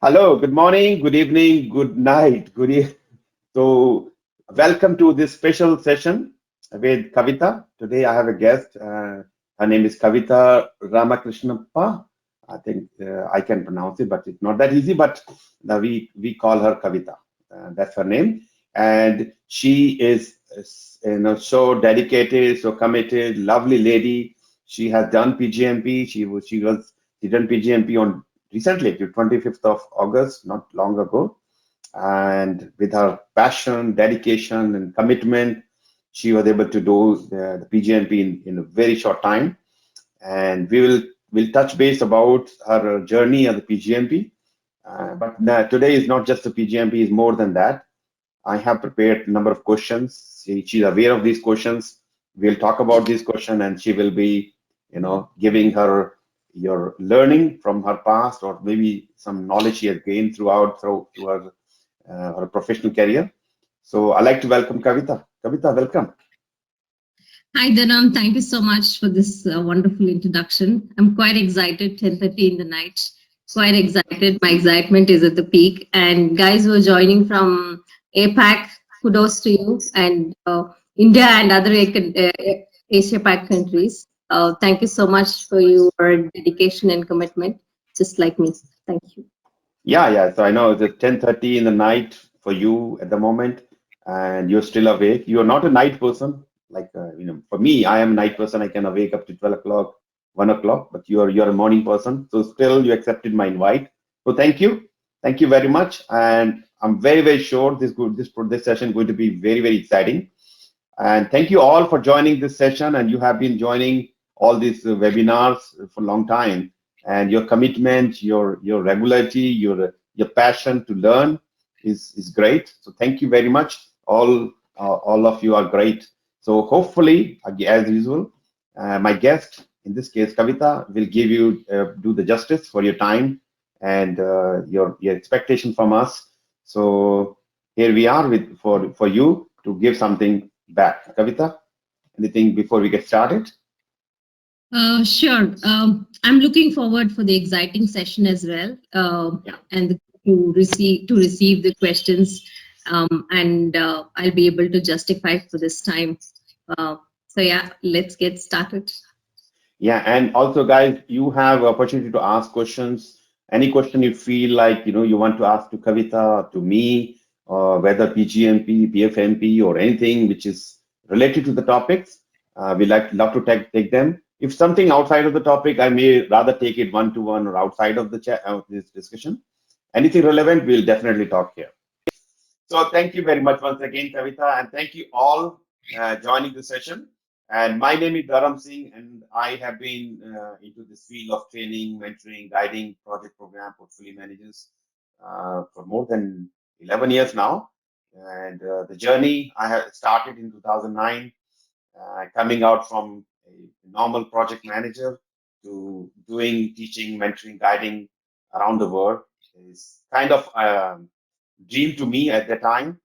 Hello, good morning, good evening, good night, so welcome to this special session with Kavitha. Today I have a guest. Her name is Kavitha Ramakrishnappa. I think I can pronounce it, but it's not that easy. But we call her Kavitha. That's her name, and she is so dedicated, so committed, lovely lady. She has done PgMP. She done PgMP on recently, 25th of August, not long ago, and with her passion, dedication, and commitment, she was able to do the PGMP in a very short time. And will touch base about her journey as a PGMP. But today is not just a PGMP; is more than that. I have prepared a number of questions. She's aware of these questions. We'll talk about these questions, and she will be, giving her your learning from her past, or maybe some knowledge she has gained through her professional career. So I'd like to welcome Kavitha. Kavitha, welcome. Hi, Dharam. Thank you so much for this wonderful introduction. I'm quite excited, 10:30 in the night. Quite excited. My excitement is at the peak. And guys who are joining from APAC, kudos to you. And India and other Asia Pac countries. Thank you so much for your dedication and commitment, just like me. Thank you. Yeah, yeah. So I know it's 10:30 in the night for you at the moment, and you're still awake. You're not a night person. For me, I am a night person. I can awake up to 12 o'clock, 1 o'clock, but you're a morning person. So still, you accepted my invite. So thank you very much. And I'm very sure this session going to be very exciting. And thank you all for joining this session. And you have been joining all these webinars for a long time. And your commitment, your regularity, your passion to learn is great. So thank you very much. All of you are great. So hopefully, as usual, my guest, in this case, Kavitha, will give you do the justice for your time and your expectation from us. So here we are with for you to give something back. Kavitha, anything before we get started? Sure. I'm looking forward for the exciting session as well, Yeah. and to receive the questions, and I'll be able to justify for this time. Uh, so yeah, let's get started. Yeah, and also, guys, you have opportunity to ask questions. Any question you feel like you want to ask to Kavitha, to me, or whether PGMP, PfMP, or anything which is related to the topics, we love to take them. If something outside of the topic, I may rather take it one to one or outside of the chat of this discussion. Anything relevant, we'll definitely talk here. So thank you very much once again, Kavitha, and thank you all joining the session. And my name is Dharam Singh, and I have been into this field of training, mentoring, guiding project program portfolio managers for more than 11 years now. And the journey I have started in 2009, coming out from a normal project manager to doing teaching, mentoring, guiding around the world is kind of dream to me at the time.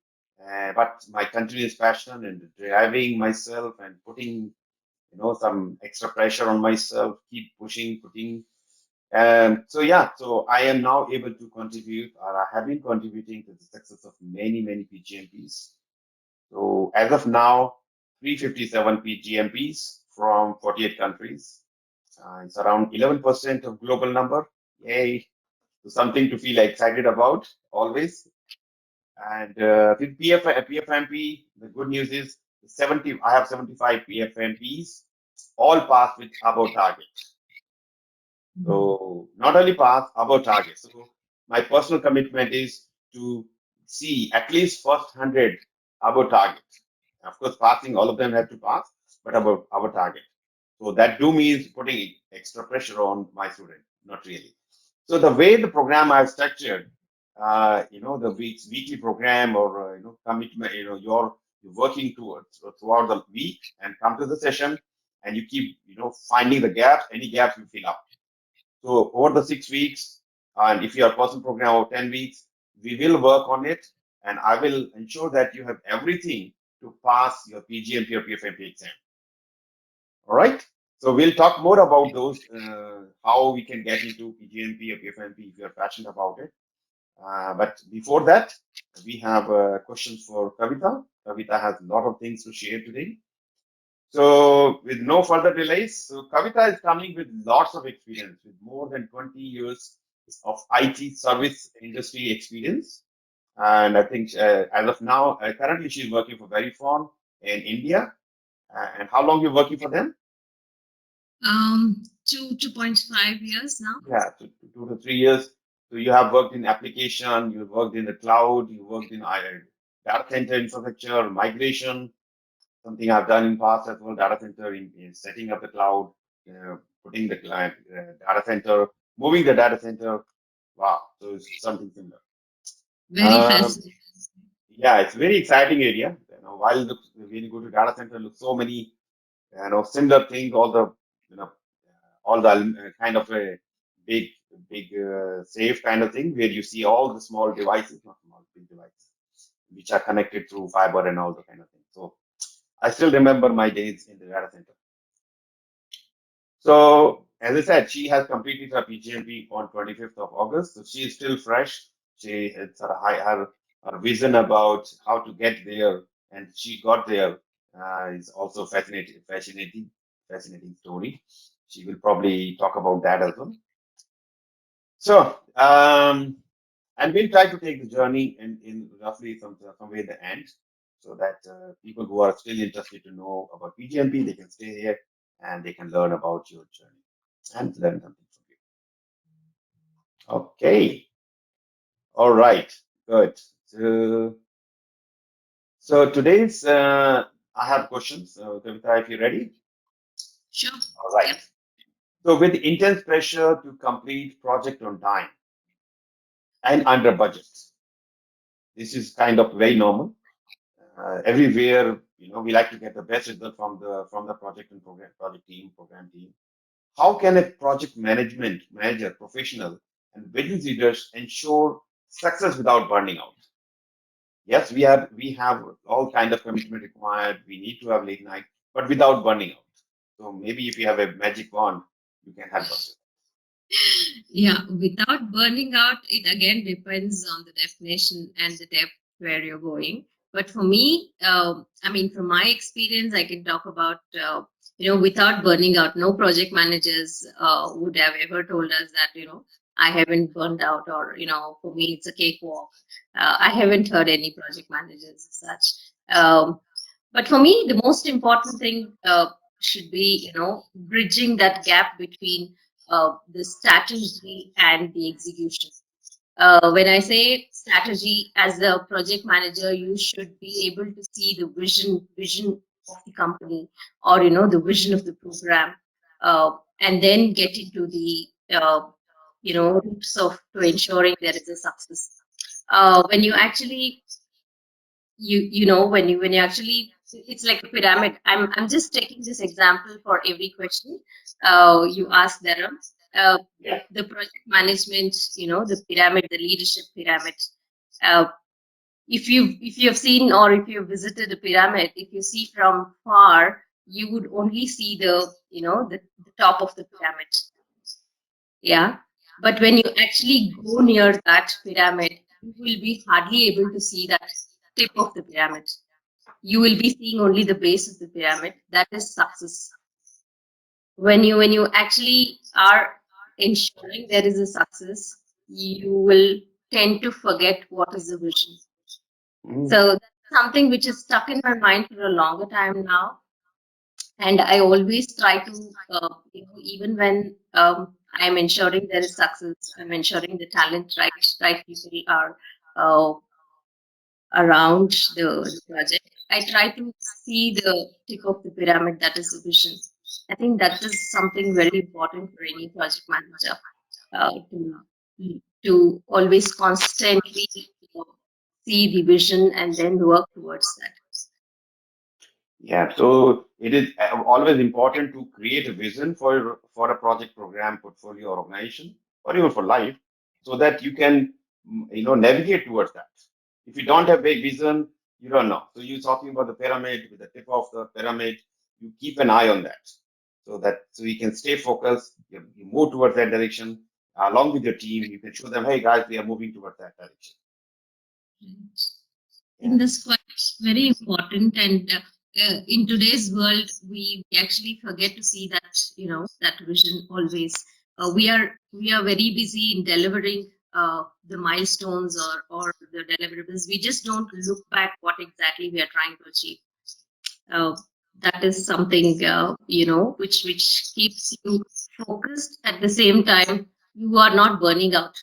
But my continuous passion and driving myself and putting, some extra pressure on myself, keep pushing, putting. So yeah, so I am now able to contribute, or I have been contributing to the success of many PGMPs. So as of now, 357 PGMPs from 48 countries. It's around 11% of global number. Yay! So something to feel excited about always. And with PfMP, the good news is 70. I have 75 PfMPs, all passed with above target. So not only pass, above target. So my personal commitment is to see at least first 100 above target. Of course, passing all of them have to pass, but above our target. So that do means putting extra pressure on my student, not really. So the way the program I've structured, the weekly program or commitment, you're working towards throughout the week and come to the session and you keep finding the gaps, any gaps you fill up. So over the 6 weeks, and if you are person program of 10 weeks, we will work on it, and I will ensure that you have everything to pass your PGMP or PfMP exam. All right. So we'll talk more about those, how we can get into PGMP or PfMP if you're passionate about it. But before that, we have questions for Kavitha. Kavitha has a lot of things to share today. So with no further delays, so Kavitha is coming with lots of experience, with more than 20 years of IT service industry experience. And I think as of now, currently she's working for Verifone in India. And how long you working for them? 2.5 years now. Yeah, 2 to 3 years. So you have worked in application, you worked in the cloud, you worked in data center infrastructure, migration, something I've done in past as well, data center in setting up the cloud, putting the client data center, moving the data center. Wow, so it's something similar. Very Um, fascinating. yeah, it's very exciting area. While when you go to data center, look so many similar things, all the you know all the kind of a big big safe kind of thing where you see all the small devices, not small, big devices, which are connected through fiber and all the kind of things. So I still remember my days in the data center. So as I said, she has completed her PgMP on 25th of August. So she is still fresh. It's her vision about how to get there, and she got there is also fascinating story. She will probably talk about that as well. So and we'll try to take the journey in roughly somewhere in the end, so that people who are still interested to know about PGMP, they can stay here and they can learn about your journey and learn something from you. Okay, all right, good. So today's I have questions. So Kavitha, if you're ready, Sure. all right. Yep. So with intense pressure to complete project on time and under budget, this is kind of very normal. Everywhere, we like to get the best result from the project and program team. How can a project management manager, professional, and business leaders ensure success without burning out? Yes, we have all kind of commitment required. We need to have late night, but without burning out. So maybe if you have a magic wand, you can help us. Yeah, without burning out, it again depends on the definition and the depth where you're going. But for me, I mean, from my experience, I can talk about, without burning out, no project managers would have ever told us that, I haven't burned out, or, for me, it's a cakewalk. I haven't heard any project managers as such. But for me, the most important thing should be, bridging that gap between the strategy and the execution. When I say strategy, as a project manager, you should be able to see the vision of the company, or the vision of the program, and then get into the roots of to ensuring there is a success. When you actually when you actually, it's like a pyramid. I'm just taking this example for every question you ask, Dharam. uh, Yeah. the project management, the pyramid, the leadership pyramid. uh, if you have seen, or if you've visited a pyramid, if you see from far, you would only see the top of the pyramid. Yeah, but when you actually go near that pyramid, you will be hardly able to see that tip of the pyramid. You will be seeing only the base of the pyramid. That is success. When you actually are ensuring there is a success, you will tend to forget what is the vision. Mm. So that's something which is stuck in my mind for a longer time now, and I always try to, even when I'm ensuring there is success, I'm ensuring the talent, right people are uh, around the project. I try to see the tip of the pyramid, that is the vision. I think that is something very important for any project manager, to always constantly see the vision and then work towards that. Yeah, so it is always important to create a vision for a project, program, portfolio, or organization, or even for life, so that you can navigate towards that. If you don't have a vision, you don't know. So you're talking about the pyramid, with the tip of the pyramid, you keep an eye on that, so you can stay focused. You move towards that direction, along with your team. You can show them, hey guys, we are moving towards that direction. I think that's quite very important. And in today's world, we actually forget to see that, that vision always. We are very busy in delivering the milestones or the deliverables. We just don't look back what exactly we are trying to achieve. Uh, that is something which keeps you focused. At the same time, you are not burning out.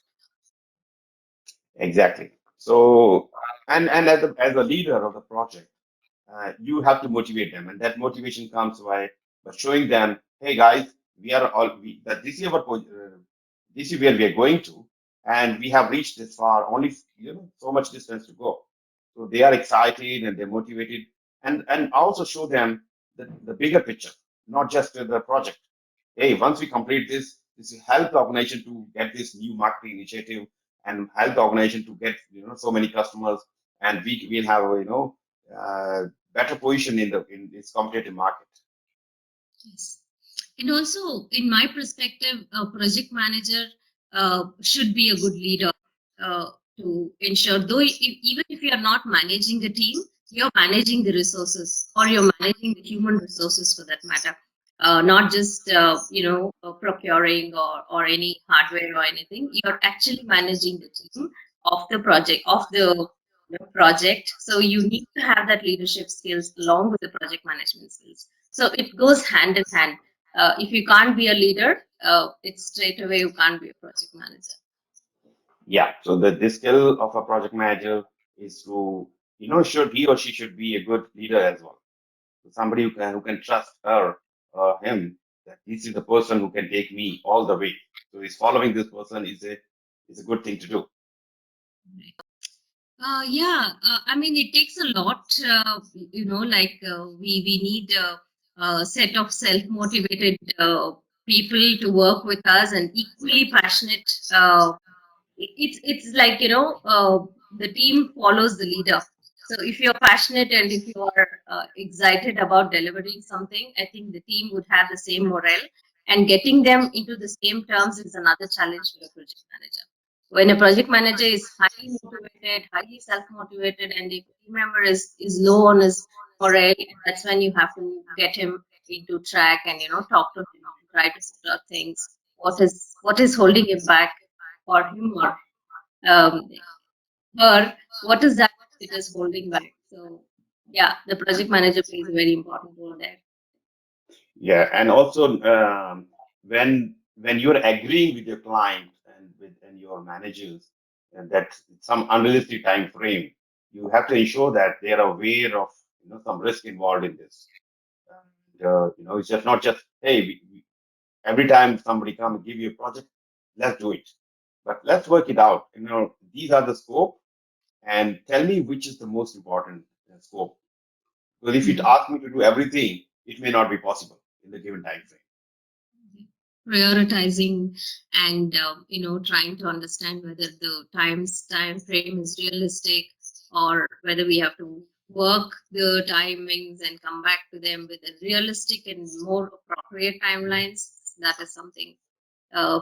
Exactly. So, and as a leader of the project, you have to motivate them, and that motivation comes by showing them, hey guys, we are all that this is this is where we are going to, and we have reached this far. Only so much distance to go. So they are excited and they're motivated, and also show them the bigger picture, not just the project. Hey, once we complete this, this will help the organization to get this new marketing initiative and help the organization to get so many customers, and we'll have better position in this competitive market. Yes. And also, in my perspective, a project manager should be a good leader uh, to ensure, though, even if you are not managing a team, you're managing the resources or you're managing the human resources for that matter. Not just, procuring or any hardware or anything. You're actually managing the team of the project. So you need to have that leadership skills along with the project management skills. So it goes hand in hand. If you can't be a leader, it's straight away you can't be a project manager. Yeah. So the skill of a project manager is to should he or she should be a good leader as well. So somebody who can trust her or him that this is the person who can take me all the way. So is following this person is a good thing to do. Yeah, I mean, it takes a lot, like we need a set of self-motivated people to work with us and equally passionate. It's like, the team follows the leader. So if you're passionate and if you are excited about delivering something, I think the team would have the same morale. And getting them into the same terms is another challenge for a project manager. When a project manager is highly motivated, highly self-motivated, and if a team member is low on his morale, that's when you have to get him into track and talk to him, try to sort out things. What is holding him back, or him um, or what is that it is holding back? So yeah, the project manager plays a very important role there. Yeah, and also when you're agreeing with your client and your managers that some unrealistic time frame, you have to ensure that they are aware of some risk involved in this. And, it's just not just hey, every time somebody come and give you a project, let's do it, but let's work it out. These are the scope, and tell me which is the most important scope. Because if you Mhm. ask me to do everything, it may not be possible in the given time frame. Prioritizing and trying to understand whether the time frame is realistic, or whether we have to work the timings and come back to them with a realistic and more appropriate timelines. That is something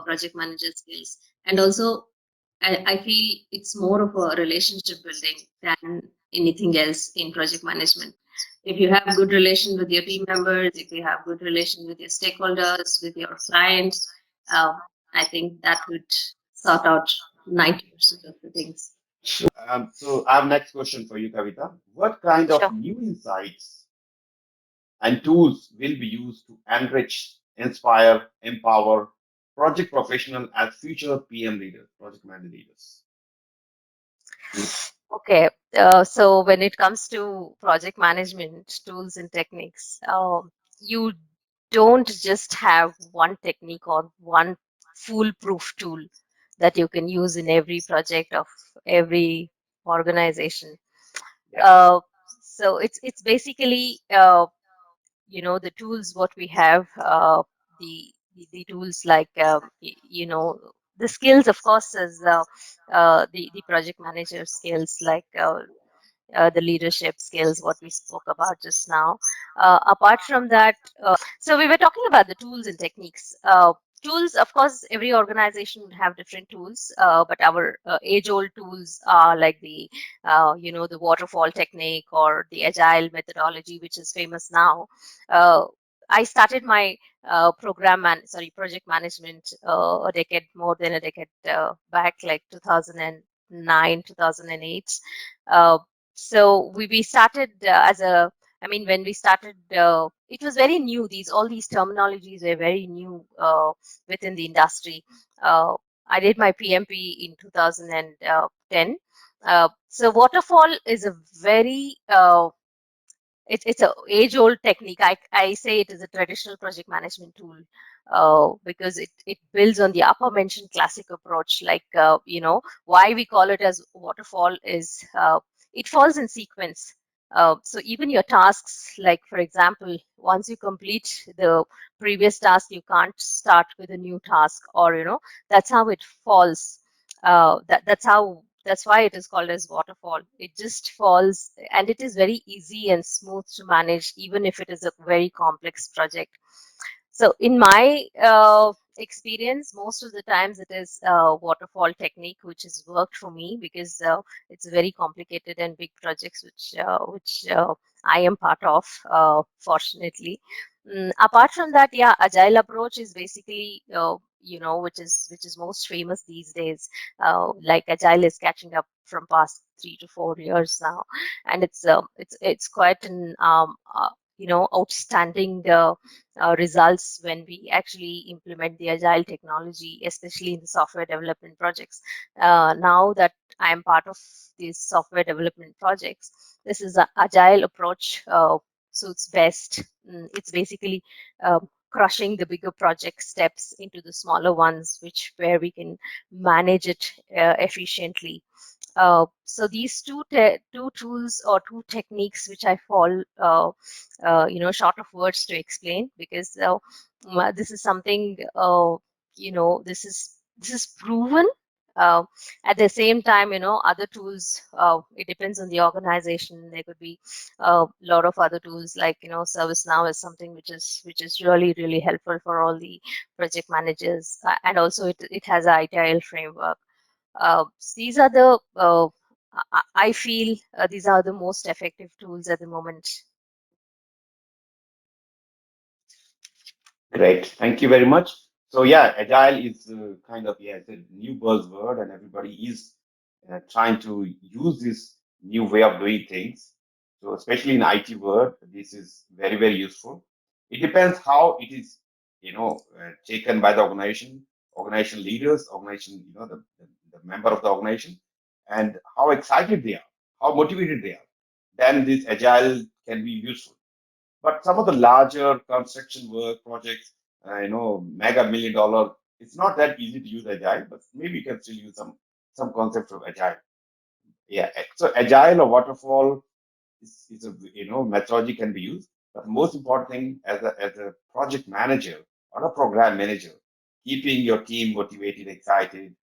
project manager skills. And also, I feel it's more of a relationship building than anything else in project management. If you have good relation with your team members, if you have good relation with your stakeholders, with your clients, I think that would sort out 90% of the things. So I have next question for you, Kavita. What kind of Sure. new insights and tools will be used to enrich, inspire, empower project professional as future PM leaders, project manager leaders? Mm. Okay. So when it comes to project management tools and techniques, you don't just have one technique or one foolproof tool that you can use in every project of every organization. Yeah. Uh, so it's basically the tools what we have, the tools like the skills, of course, as the project manager skills, like the leadership skills what we spoke about just now. Apart from that, so we were talking about the tools and techniques. tools, of course, every organization would have different tools, but our age-old tools are like the, the waterfall technique or the agile methodology, which is famous now. I started my project management a decade, more than a decade back, like 2009, 2008. Uh, so we started as a I mean, when we started, it was very new. All these terminologies were very new within the industry. I did my PMP in 2010. So waterfall is a very it's a age old technique. I say it is a traditional project management tool because it builds on the upper mentioned classic approach. Like why we call it as waterfall is it falls in sequence. So even your tasks, like for example, once you complete the previous task, you can't start with a new task, or that's how it falls. That's why it is called as waterfall. It just falls, and it is very easy and smooth to manage, even if it is a very complex project. So in my experience, most of the times it is waterfall technique, which has worked for me because it's very complicated and big projects, which I am part of, fortunately. Apart from that, yeah, agile approach is basically which is most famous these days. Like agile is catching up from past 3 to 4 years now, and it's quite an outstanding results when we actually implement the agile technology, especially in the software development projects. Now that I am part of these software development projects, this is an agile approach suits best. It's basically crushing the bigger project steps into the smaller ones, where we can manage it efficiently. So these two tools or two techniques, which I fall, short of words to explain, because this is something, this is proven. Uh, at the same time, other tools. It depends on the organization. There could be a lot of other tools, like ServiceNow is something which is really really helpful for all the project managers, and also it has an agile framework. These are the I feel these are the most effective tools at the moment. Great. Thank you very much. So yeah, agile is kind of, yeah, it's a new buzzword, and everybody is trying to use this new way of doing things. So especially in IT world, this is very, very useful. It depends how it is, taken by the organization leaders, organization, the member of the organization, and how excited they are, how motivated they are. Then this agile can be useful. But some of the larger construction work projects, mega $1 million, it's not that easy to use agile, but maybe you can still use some concepts of agile. Yeah. So agile or waterfall is a methodology can be used, but the most important thing as a project manager or a program manager, keeping your team motivated, excited,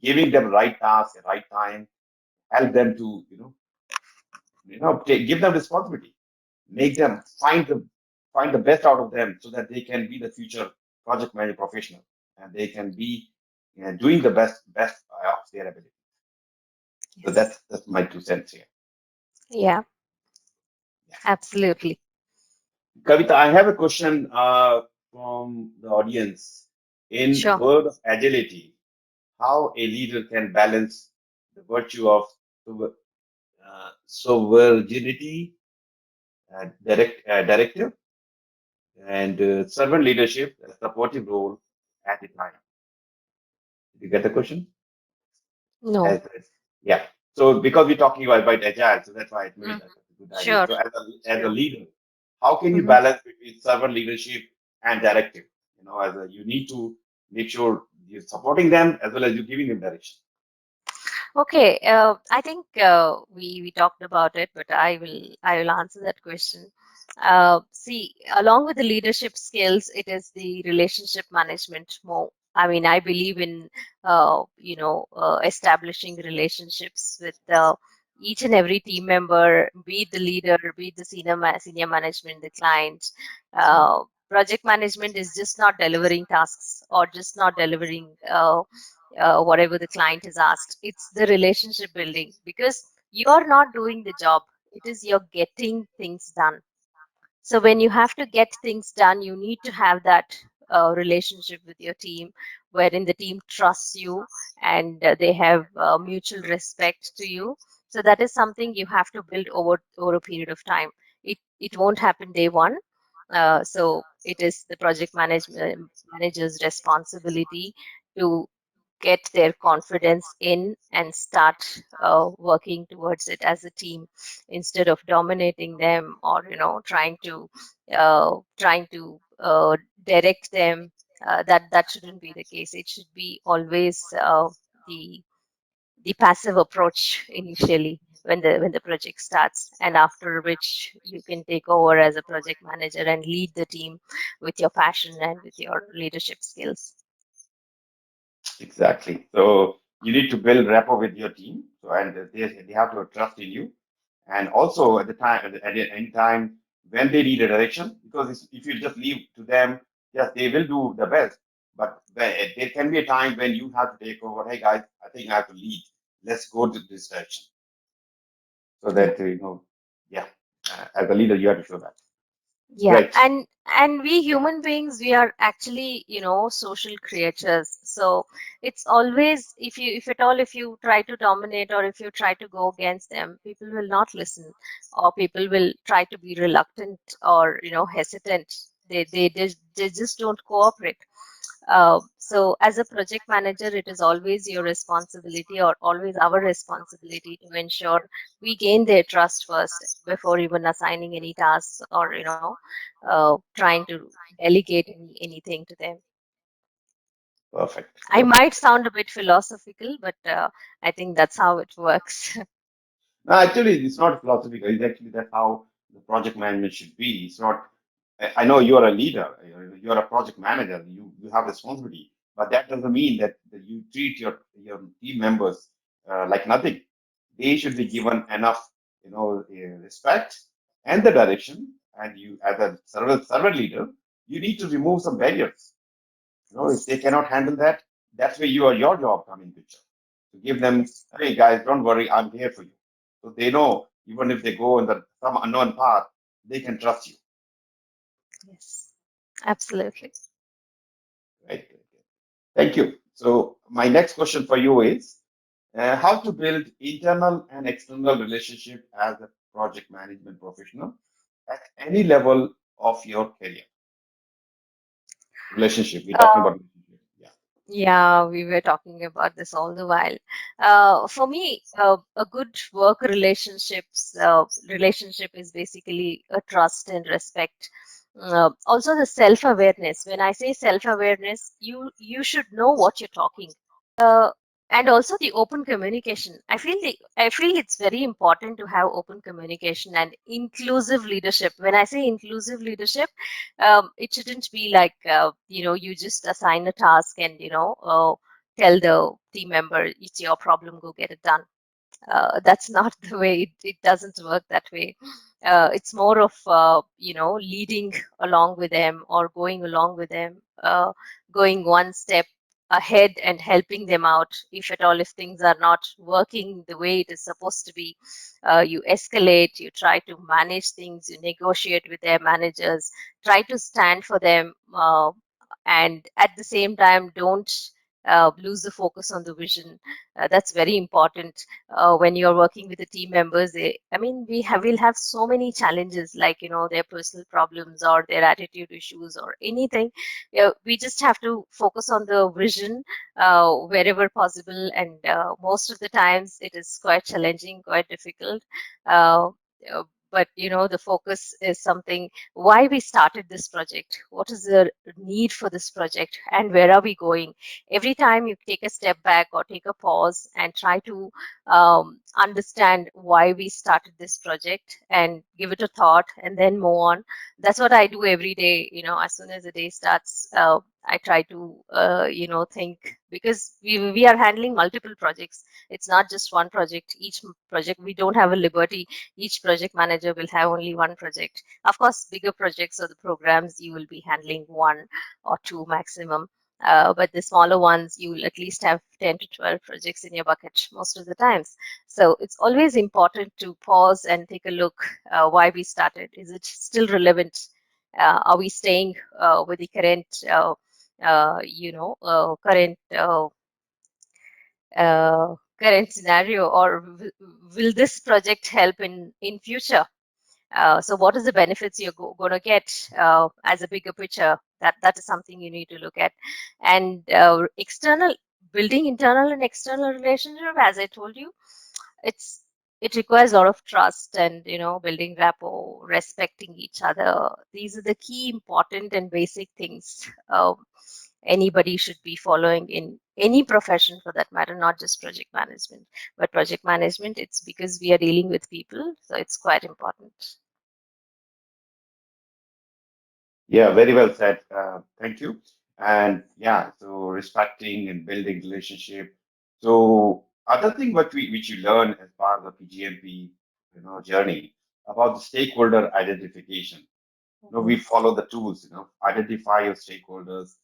giving them right task at right time, help them to give them responsibility, make them find the best out of them so that they can be the future project manager professional, and they can be doing the best of their ability. So Yes. that's my 2 cents here. Yeah, Yeah. absolutely. Kavita, I have a question from the audience. In Sure. world of agility, how a leader can balance the virtue of sovereignty, directive, and servant leadership, a supportive role at a time. Did you get the question? No. As yeah. So because we're talking about agile, so that's why it made Mhm. that a good idea. Sure. So as a Sure. leader, how can you Mhm. balance between servant leadership and directive? You need to make sure you're supporting them as well as you're giving them direction. Okay. I think we talked about it, but I will answer that question. See, along with the leadership skills, it is the relationship management more. I mean, I believe in establishing relationships with each and every team member, be it the leader, be it the senior management, the client. project management is just not delivering tasks or just not delivering whatever the client has asked. It's the relationship building, because you're not doing the job. It is you're getting things done. So when you have to get things done, you need to have that relationship with your team, wherein the team trusts you and they have mutual respect to you. So that is something you have to build over a period of time. It won't happen day one. So it is the project management manager's responsibility to get their confidence in and start working towards it as a team, instead of dominating them, or trying to direct them. That shouldn't be the case. It should be always the the passive approach initially when the project starts, and after which you can take over as a project manager and lead the team with your passion and with your leadership skills. Exactly. So you need to build rapport with your team. So and they have to trust in you. And also at the time, at any time when they need a direction, because if you just leave to them, yes, they will do the best. But there can be a time when you have to take over. Hey guys, I think I have to lead. Let's go to this direction. So Yeah. that yeah, as a leader, you have to show that. Yeah, Great. and we human beings, we are actually, social creatures. So it's always, if at all, if you try to dominate or if you try to go against them, people will not listen, or people will try to be reluctant or hesitant. They just don't cooperate. So as a project manager, it is always your responsibility, or always our responsibility, to ensure we gain their trust first before even assigning any tasks, or trying to delegate anything to them. Perfect. I Perfect. might sound a bit philosophical, but I think that's how it works. No, actually, it's not philosophical. It's actually that's how the project management should be. It's not. I know you are a leader. You're a project manager. You have responsibility, but that doesn't mean that you treat your team members like nothing. They should be given enough, respect and the direction. And you, as a servant leader, you need to remove some barriers. If they Yes. cannot handle that, that's where your job come in picture. To give them, Yes. hey guys, don't worry, I'm here for you. So they know even if they go in some unknown path, they can trust you, Yes. Absolutely. right? Thank you. So my next question for you is how to build internal and external relationship as a project management professional at any level of your career. Relationship. We're talking about relationship. Yeah. Yeah, we were talking about this all the while. For me, a good work relationship is basically a trust and respect. Also, the self-awareness. When I say self-awareness, you should know what you're talking. Uh, and also the open communication. I feel it's very important to have open communication and inclusive leadership. When I say inclusive leadership, it shouldn't be like you just assign a task and tell the team member it's your problem, go get it done. That's not the way. It doesn't work that way. It's more of leading along with them, or going along with them, going one step ahead and helping them out. If at all, if things are not working the way it is supposed to be, you escalate, you try to manage things, you negotiate with their managers, try to stand for them, and at the same time, don't lose the focus on the vision. That's very important. When you're working with the team members, I mean, we'll have so many challenges, like their personal problems or their attitude issues or anything. We just have to focus on the vision wherever possible, and most of the times it is quite challenging, quite difficult. uh, but the focus is something, why we started this project, what is the need for this project, and where are we going. Every time you take a step back or take a pause and try to understand why we started this project and give it a thought and then move on. That's what I do every day. As soon as the day starts, I try to think, because we are handling multiple projects. It's not just one project. Each project, we don't have a liberty. Each project manager will have only one project. Of course, bigger projects or the programs, you will be handling one or two maximum. But the smaller ones, you will at least have 10 to 12 projects in your bucket most of the times. So it's always important to pause and take a look why we started. Is it still relevant? Are we staying with the current, current scenario, or will this project help in future? So what is the benefits you're going to get as a bigger picture? That is something you need to look at. And building internal and external relationship, as I told you, it requires a lot of trust and building rapport, respecting each other. These are the key important and basic things anybody should be following in any profession, for that matter, not just project management. But project management, it's because we are dealing with people, so it's quite important. Yeah, very well said. Thank you. And yeah, so respecting and building relationship. So other thing which you learn as part of the PGMP, journey about the stakeholder identification. We follow the tools, identify your stakeholders,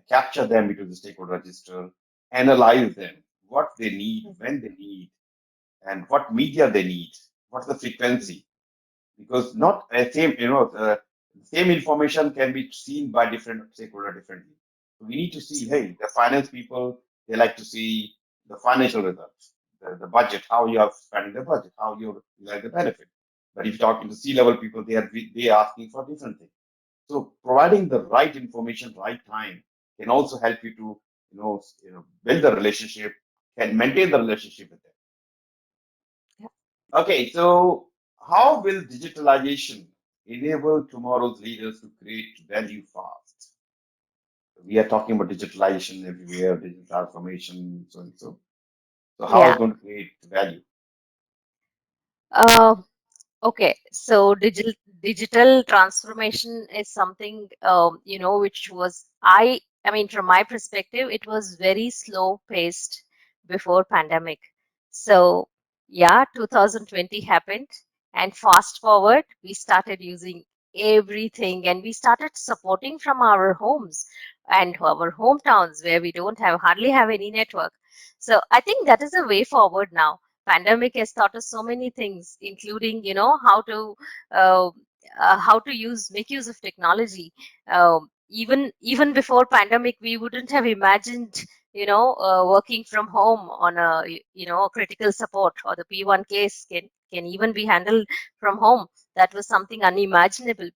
capture them into the stakeholder register, analyze them, what they need, when they need, and what media they need, what's the frequency, because not a same, same information can be seen by different stakeholder differently. So we need to see, hey, the finance people, they like to see the financial results, the budget, how you are spending the budget, how you like the benefit. But if you're talking to C-level people, they are asking for different things. So providing the right information, right time can also help you to, build the relationship, can maintain the relationship with them. Okay, so how will digitalization enable tomorrow's leaders to create value fast? We are talking about digitalization everywhere, digital transformation, so and so. So how is Yeah. it going to create value? Uh, Okay, so digital transformation is something which was, I mean, from my perspective, it was very slow paced before pandemic. So yeah, 2020 happened, and fast forward, we started using everything, and we started supporting from our homes and our hometowns where we don't have hardly have any network. So I think that is a way forward now. Pandemic has taught us so many things, including uh, how to make use of technology. Even before pandemic, we wouldn't have imagined working from home on a critical support, or the P1 case can even be handled from home. That was something unimaginable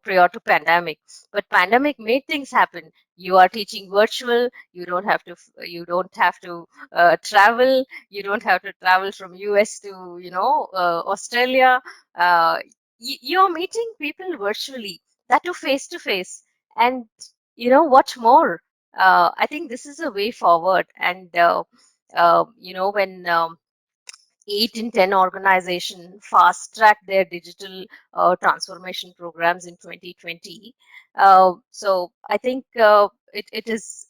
prior to pandemic. But pandemic made things happen. You are teaching virtual. You don't have to travel. You don't have to travel from US to Australia. You're meeting people virtually, that too face to face. And what more? I think this is a way forward. And when 8 in 10 organization fast track their digital transformation programs in 2020. So I think it is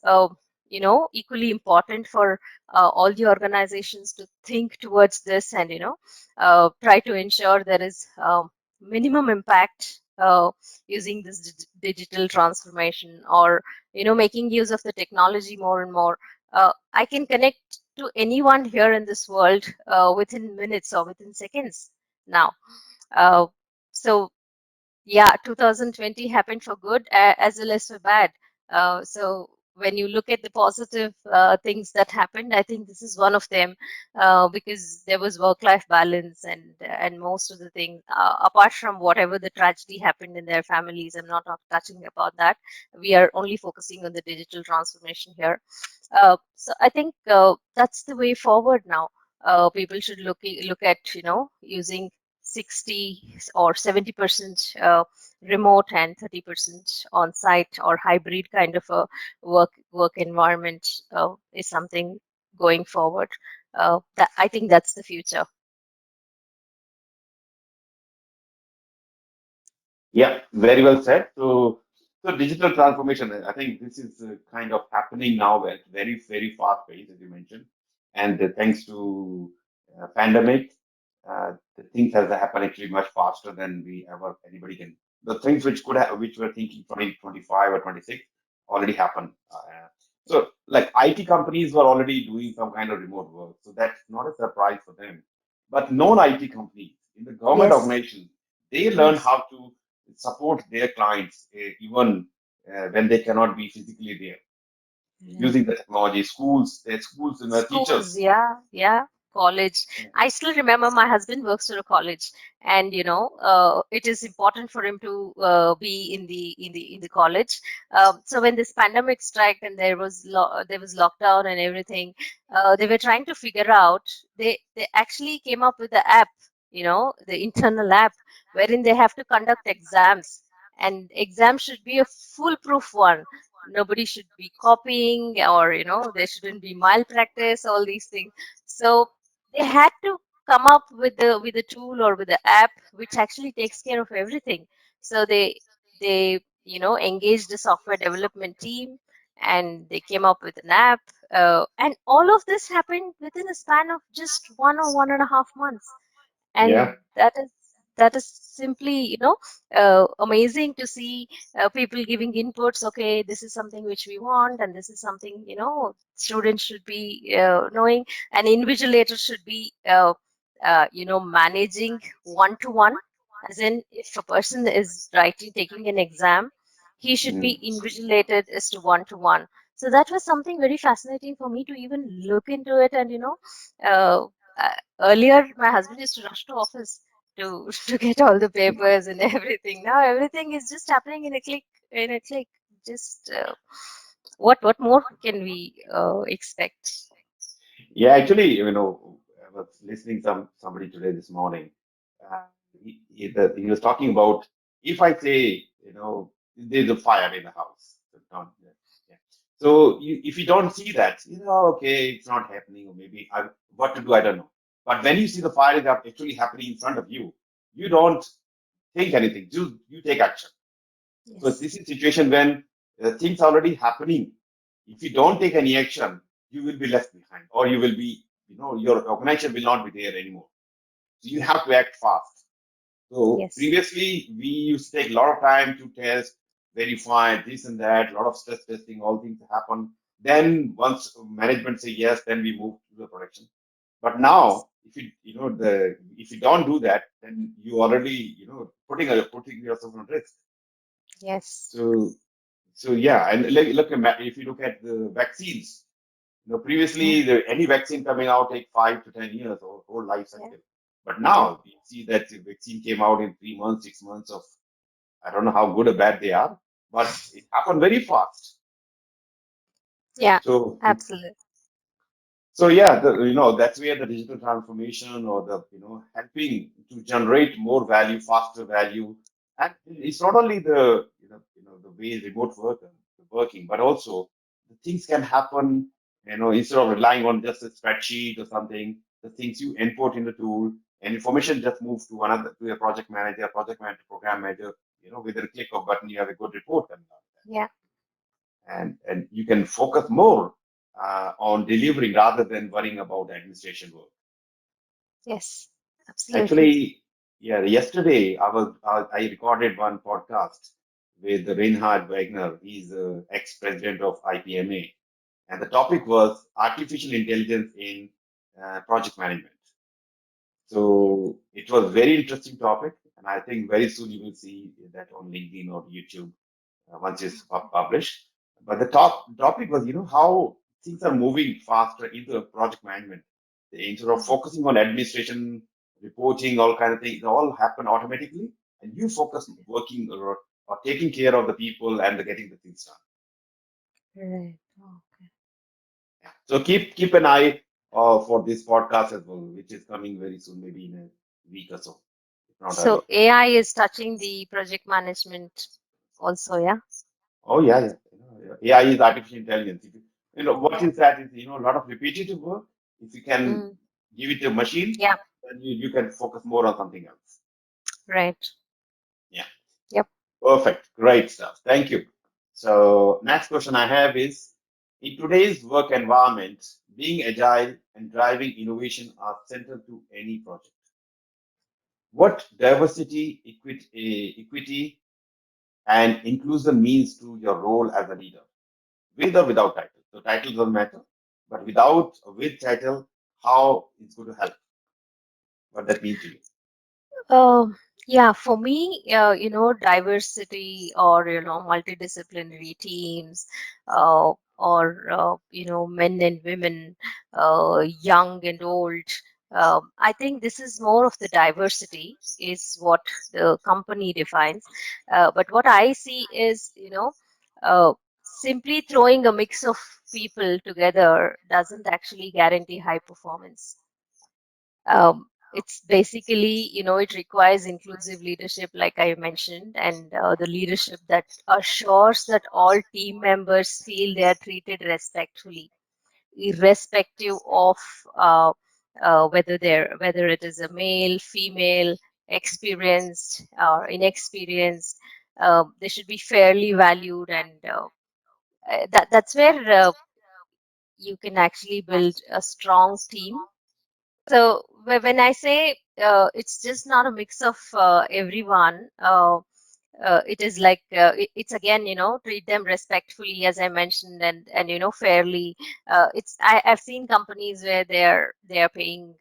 equally important for all the organizations to think towards this, and try to ensure there is minimum impact using this digital transformation, or making use of the technology more and more. I can connect to anyone here in this world within minutes or within seconds now. Uh, so yeah, 2020 happened for good as well as for bad. So when you look at the positive things that happened, I think this is one of them, because there was work-life balance, and most of the things, apart from whatever the tragedy happened in their families, I'm not touching about that. We are only focusing on the digital transformation here. So I think that's the way forward now. People should look at using 60 or 70% remote and 30% on-site or hybrid kind of a work environment is something going forward. I think that's the future. Yeah, very well said. So digital transformation, I think this is kind of happening now at very fast pace, as you mentioned, and thanks to pandemic, the things has happened actually much faster than we ever anybody can. The things which could have, which were thinking 2025 or 26 already happened. So like IT companies were already doing some kind of remote work, so that's not a surprise for them. But non-IT companies in the government Yes, organization, they learn yes. how to support their clients even when they cannot be physically there Right. using the technology. Schools, their schools and the Schools, teachers. yeah, yeah. College. Yeah. I still remember my husband works for a college, and it is important for him to be in the college. So when this pandemic struck and there was lockdown and everything, they were trying to figure out. They actually came up with the app, the internal app, wherein they have to conduct exams, and exam should be a foolproof one. Nobody should be copying, or there shouldn't be malpractice, all these things. So they had to come up with a tool or with the app which actually takes care of everything. So they engaged the software development team, and they came up with an app, and all of this happened within a span of just 1 or 1.5 months. Yeah. And that is simply amazing to see, people giving inputs. Okay, this is something which we want, and this is something students should be knowing. An invigilator should be managing one to one, as in, if a person is writing taking an exam, he should be Mm. invigilated as to one. So that was something very fascinating for me to even look into it. And uh, earlier, my husband used to rush to office to to get all the papers and everything. Now everything is just happening in a click. In a click. Just what more can we expect? Yeah, actually, I was listening somebody today this morning. Uh, he was talking about if I say, there's a fire in the house. So yeah. So if you don't see that, okay, it's not happening, or maybe what to do, I don't know. But when you see the fire is actually happening in front of you, you don't think anything. You take action. So Yes. this is situation when things are already happening. If you don't take any action, you will be left behind, or you will be, your organization will not be there anymore. So you have to act fast. So Yes. previously, we used to take a lot of time to test, verify this and that, a lot of stress testing, all things happen. Then once management say yes, then we move to the production. But Yes. now, if you don't do that, then you already, putting yourself on risk. Yes. So so yeah, and if you look at the vaccines, Yeah. previously any vaccine coming out take 5 to 10 years or whole life Yeah. cycle. But Yeah. now we see that the vaccine came out in 3 months, 6 months of I don't know how good or bad they are, but it happened very fast. Yeah. So Absolutely. So yeah, that's where the digital transformation or the helping to generate more value, faster value, and it's not only the way remote work working, but also the things can happen. Instead of relying on just a spreadsheet or something, the things you input in the tool and information just moves to a project manager, program manager. With a click of button, you have a good report coming out Yeah. and you can focus more on delivering rather than worrying about administration work. Yes. Absolutely. Actually, yeah, yesterday I recorded one podcast with Reinhard Wagner. He's the ex-president of IPMA, and the topic was artificial intelligence in project management. Yeah. So it was very interesting topic, and I think very soon you will see that on LinkedIn or YouTube once it's published. But the topic was, how things are moving faster into project management. Instead of Mhm. focusing on administration, reporting, all kind of things, they all happen automatically, and you focus working or taking care of the people and getting the things done. Right. Okay. Yeah. So keep an eye for this podcast as well, which is coming very soon, maybe in a week or so, if not So earlier. AI is touching the project management also, yeah? Oh yeah, yeah. AI is artificial intelligence. What Yeah. is that? Is a lot of repetitive work. If you can give it a machine, Yeah. then you can focus more on something else. Right. Yeah. Yep. Perfect. Great stuff. Thank you. So next question I have is, in today's work environment, being agile and driving innovation are central to any project. What diversity, equity, and inclusion means to your role as a leader, with or without title. So title doesn't matter, but with title, how it's going to help. What that means to you. Yeah, for me, diversity or, multidisciplinary teams, men and women, young and old. I think this is more of the diversity is what the company defines. But what I see is, simply throwing a mix of people together doesn't actually guarantee high performance. It's basically, it requires inclusive leadership, like I mentioned, and the leadership that assures that all team members feel they are treated respectfully, irrespective of whether it is a male, female, experienced or inexperienced. They should be fairly valued, and that's where you can actually build a strong team. So when I say it's just not a mix of everyone, it is like it's again, treat them respectfully, as I mentioned, and fairly. I've seen companies where they're paying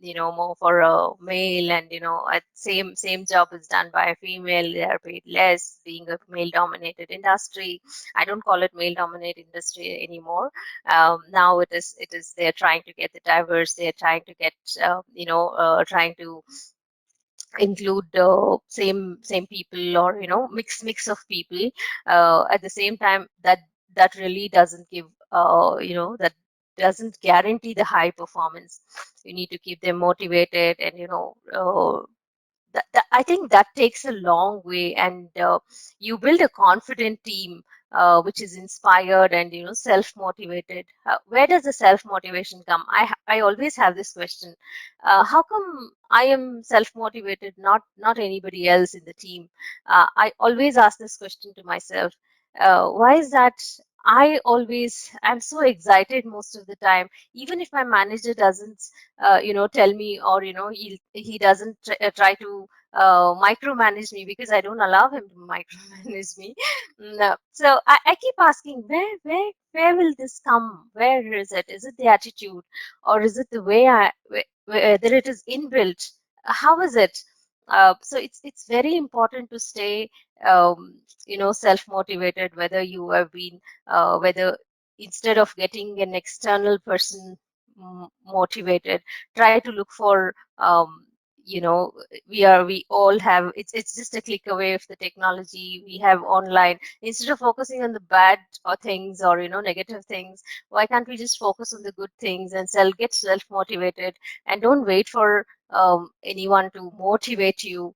more for a male, and at same job is done by a female, they are paid less, being a male dominated industry. I don't call it male dominated industry anymore. Now it is they're trying to get the diverse, they're trying to get trying to include same people, or mix of people. At the same time, that really doesn't give that doesn't guarantee the high performance. You need to keep them motivated, and I think that takes a long way, and you build a confident team which is inspired and self-motivated. Where does the self-motivation come? I always have this question: how come I am self-motivated, not anybody else in the team? I always ask this question to myself. Why is that? I'm so excited most of the time, even if my manager doesn't tell me, or he doesn't try to micromanage me, because I don't allow him to micromanage me. No. So I keep asking, where will this come? Where is it? Is it the attitude, or is it the way whether it is inbuilt? How is it? So it's very important to stay self motivated, whether you have been whether instead of getting an external person motivated, try to look for you know we all have, it's just a click away of the technology we have online. Instead of focusing on the bad or things, or negative things, why can't we just focus on the good things and get self motivated, and don't wait for anyone to motivate you.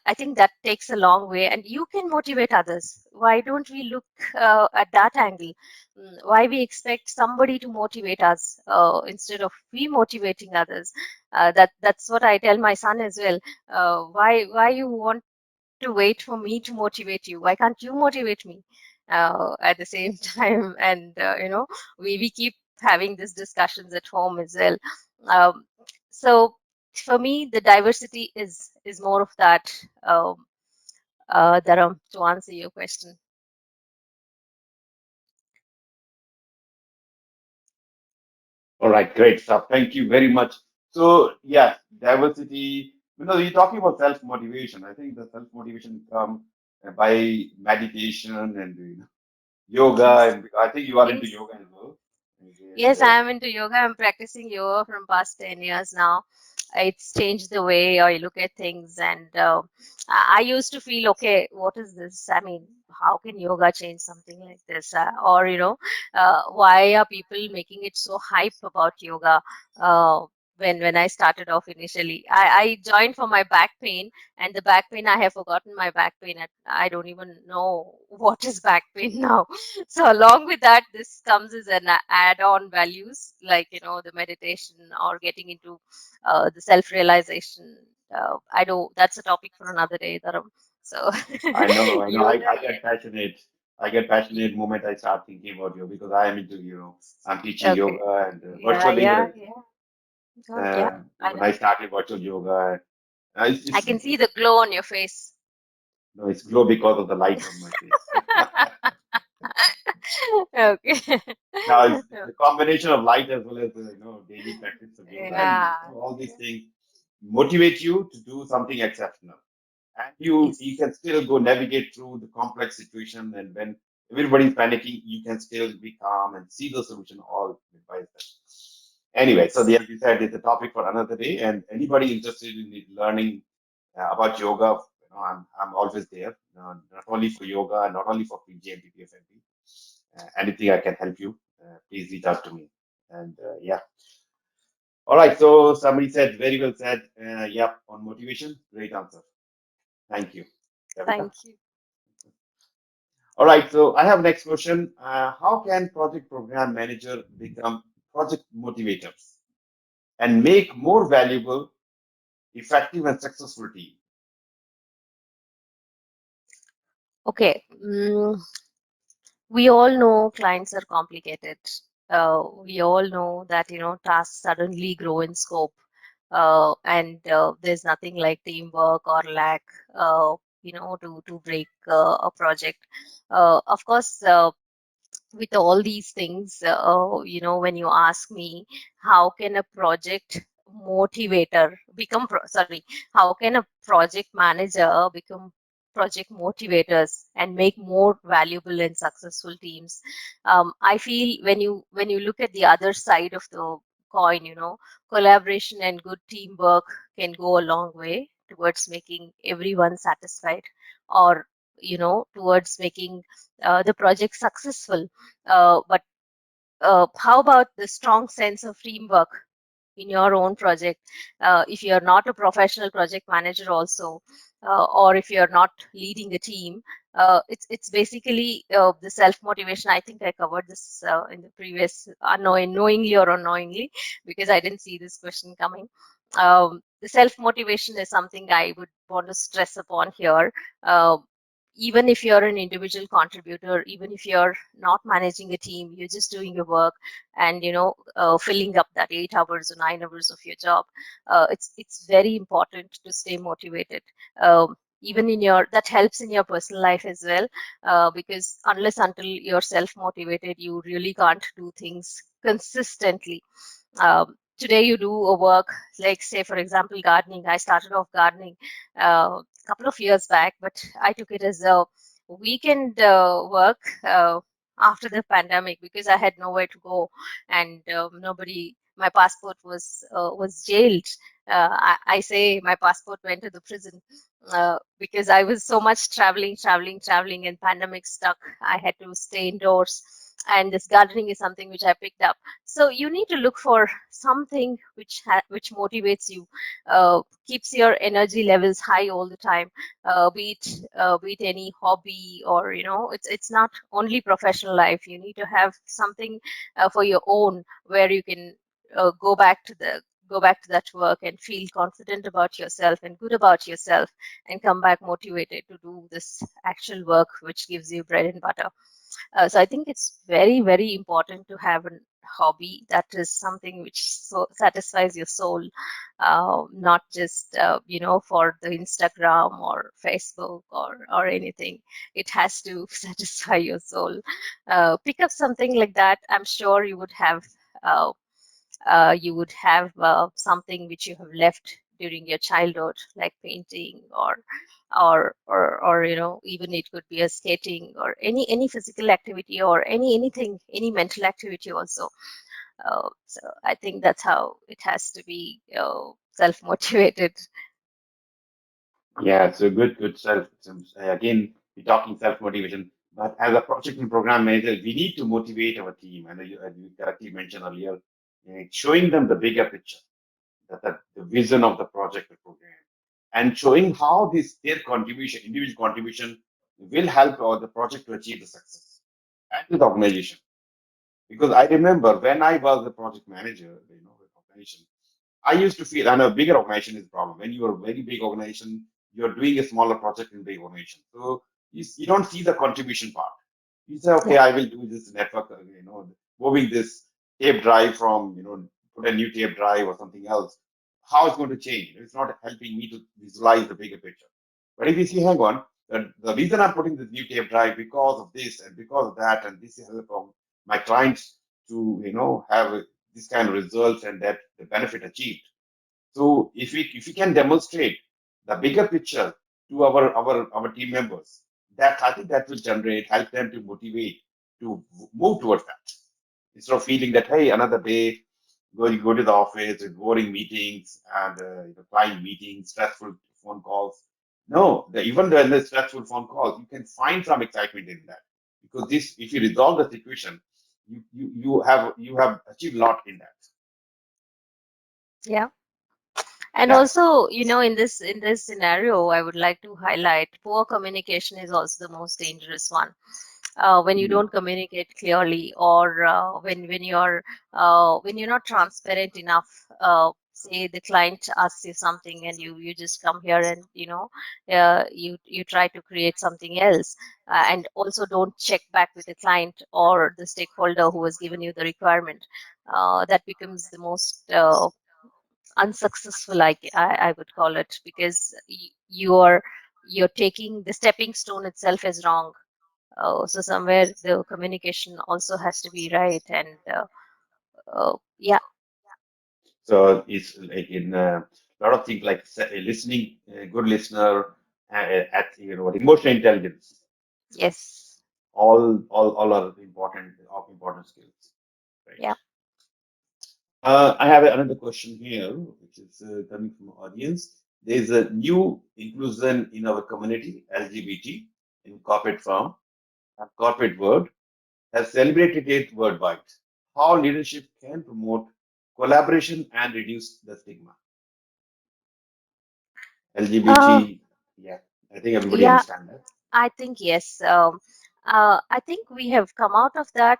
I think that takes a long way, and you can motivate others. Why don't we look at that angle? Why we expect somebody to motivate us instead of we motivating others? That's what I tell my son as well. Why you want to wait for me to motivate you? Why can't you motivate me at the same time? And we keep having these discussions at home as well. Um, so for me, the diversity is more of that. Dharam, to answer your question. All right, great stuff. Thank you very much. So, yes, diversity. You're talking about self motivation. I think the self motivation come by meditation and yoga, Yes. and I think you are into Yes. yoga as well. And Yes, I am into yoga. I'm practicing yoga from past 10 years now. It's changed the way I look at things. And I used to feel, okay, what is this? I mean, how can yoga change something like this? Why are people making it so hype about yoga? when I started off initially. I joined for my back pain, and the back pain, I have forgotten my back pain. I don't even know what is back pain now. So along with that, this comes as an add-on values like the meditation or getting into the self-realization. I know that's a topic for another day, Dharam. So I know. yoga, I get passionate. I get passionate moment I start thinking about yoga because I am into, I'm teaching okay, yoga and yeah, virtually, yeah, yeah, good, yeah. I when I know. started virtual yoga, I can see the glow on your face. no, it's glow because of the light on my face. Okay. Now, it's a combination of light as well as, daily practice of yoga and Yeah. all these things motivate you to do something exceptional. And you Yes. can still go navigate through the complex situation. And when everybody's panicking, you can still be calm and see the solution all by itself. Anyway, so Yes. as you said, it's a topic for another day. And anybody interested in learning about yoga, I'm always there. Not only for yoga, not only for PgMP PfMP. Anything I can help you, please reach out to me. And yeah. All right. So somebody said, very well said. Yeah, on motivation, great answer. Thank you, Kavita. Thank you. All right. So I have next question. How can project program manager become project motivators and make more valuable, effective, and successful team? Okay. We all know clients are complicated. We all know that tasks suddenly grow in scope, and there's nothing like teamwork or lack, to break a project. Of course, with all these things, when you ask me, how can a project motivator become, sorry, how can a project manager become project motivators and make more valuable and successful teams? I feel when you look at the other side of the coin, collaboration and good teamwork can go a long way towards making everyone satisfied, or towards making the project successful. But how about the strong sense of teamwork in your own project? If you're not a professional project manager also, or if you're not leading a team, it's basically the self motivation. I think I covered this in the previous, knowingly or unknowingly, because I didn't see this question coming. The self motivation is something I would want to stress upon here. Uh, Even if you're an individual contributor, even if you're not managing a team, you're just doing your work and filling up that 8 hours or 9 hours of your job. It's very important to stay motivated. Even in your that helps in your personal life as well, because unless until you're self motivated, you really can't do things consistently. Today you do a work like, say for example, gardening. I started off gardening a couple of years back, but I took it as a weekend work after the pandemic, because I had nowhere to go, and nobody my passport was jailed. I say my passport went to the prison, because I was so much traveling, and pandemic stuck. I had to stay indoors, and this gardening is something which I picked up. So you need to look for something which motivates you, keeps your energy levels high all the time. Be it any hobby, or it's not only professional life. You need to have something for your own, where you can go back to that work and feel confident about yourself and good about yourself, and come back motivated to do this actual work which gives you bread and butter. So I think it's very, very important to have a hobby that is something which satisfies your soul, not just for the Instagram or Facebook or anything. It has to satisfy your soul. Pick up something like that. I'm sure uh, you would have something which you have left during your childhood, like painting, or even it could be a skating, or any physical activity, or any mental activity also. So I think that's how it has to be, self motivated. Yeah, so good self. Again, we're talking self-motivation, but as a project and program manager, we need to motivate our team. And as you correctly mentioned earlier, showing them the bigger picture. the vision of the project or program, and showing how this their contribution, individual contribution, will help the project to achieve the success and to the organization. Because I remember when I was the project manager, with organization, I used to feel, and a bigger organization is a problem. When you are a very big organization, you're doing a smaller project in big organization. So you don't see the contribution part. You say, okay, Yeah. I will do this network, moving this tape drive from, put a new tape drive or something else. How it's going to change? It's not helping me to visualize the bigger picture. But if you see, hang on, the reason I'm putting this new tape drive because of this and because of that, and this is from my clients to, have this kind of results and that the benefit achieved. So if we can demonstrate the bigger picture to our team members, that I think that will help them to motivate to move towards that. Instead of feeling that, hey, another day, go to the office with boring meetings and client meetings, stressful phone calls. No, even when the stressful phone calls, you can find some excitement in that, because this, if you resolve the situation, you have achieved a lot in that. Yeah. And Yeah. also, in this scenario, I would like to highlight poor communication is also the most dangerous one. When you Mm. don't communicate clearly, or when you're not transparent enough. Say the client asks you something, and you just come here and you try to create something else, and also don't check back with the client or the stakeholder who has given you the requirement. That becomes the most unsuccessful, I would call it, because you're taking the stepping stone itself as wrong. So somewhere the communication also has to be right, and yeah. So it's like in a lot of things like listening, good listener, at what emotional intelligence, Yes. all are important skills, right? Yeah. I have another question here, which is coming from audience. There is a new inclusion in our community, LGBT, in corporate firm, and corporate world has celebrated it worldwide. How leadership can promote collaboration and reduce the stigma. uh, LGBT, yeah, I think everybody yeah. understand that. I think yes. I think we have come out of that,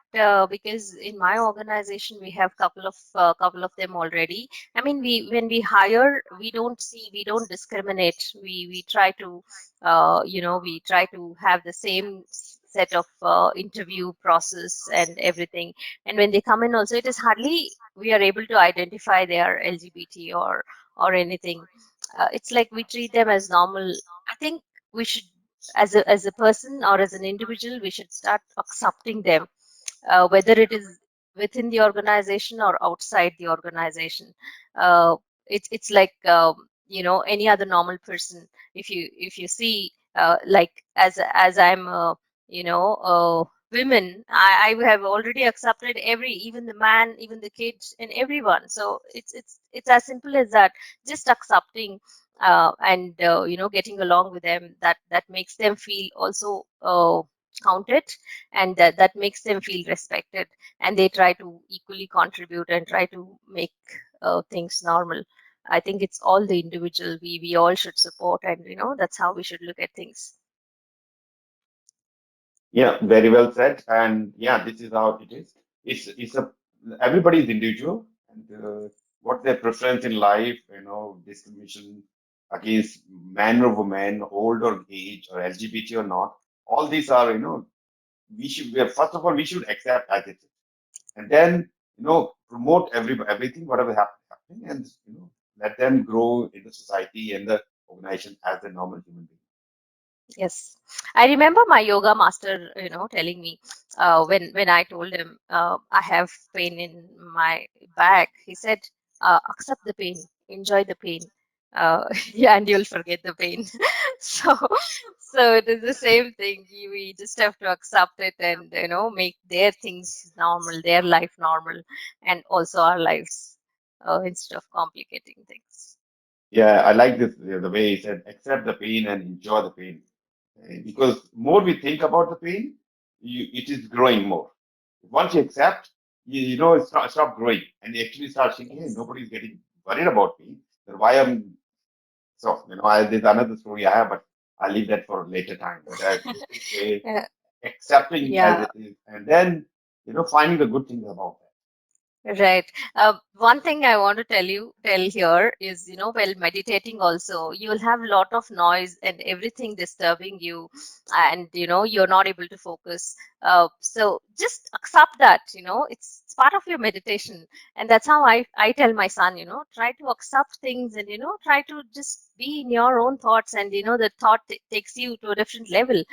because in my organization we have couple of them already. I mean, we when we hire, we don't discriminate. We try to we try to have the same set of interview process and everything. And when they come in, also it is hardly we are able to identify they are LGBT or anything. It's like we treat them as normal. I think we should, as a person or as an individual, we should start accepting them, whether it is within the organization or outside the organization. uh, it's like, any other normal person. If you see, like, as I'm women, I have already accepted every, even the man, even the kids, and everyone. So it's as simple as that. Just accepting, and getting along with them, that makes them feel also counted, and that makes them feel respected, and they try to equally contribute and try to make things normal. I think it's all the individual, we all should support, and that's how we should look at things. Yeah, very well said. And yeah, this is how it is. It's a everybody is individual, and what their preference in life, discrimination against man or woman, old or age, or LGBT or not. All these are, first of all, we should accept as it is, and then promote everything whatever happening, and let them grow in the society and the organization as a normal human being. Yes, I remember my yoga master, telling me, when I told him, I have pain in my back. He said, accept the pain, enjoy the pain, yeah, and you'll forget the pain. So, so it is the same thing. We just have to accept it, and make their things normal, their life normal, and also our lives, instead of complicating things. Yeah, I like this, the way he said, accept the pain and enjoy the pain. Because more we think about the pain, it is growing more. Once you accept, it stop growing, and you actually start thinking, hey, Yes. nobody's getting worried about me, then why am so? There's another story I have, but I'll leave that for later time. But this is way Uh, accepting as yeah. it is, and then finding the good things about Right. One thing I want to tell here is, while meditating also, you'll have a lot of noise and everything disturbing you, and you're not able to focus. So just accept that, it's part of your meditation, and that's how I tell my son, try to accept things, and try to just be in your own thoughts, and the thought takes you to a different level.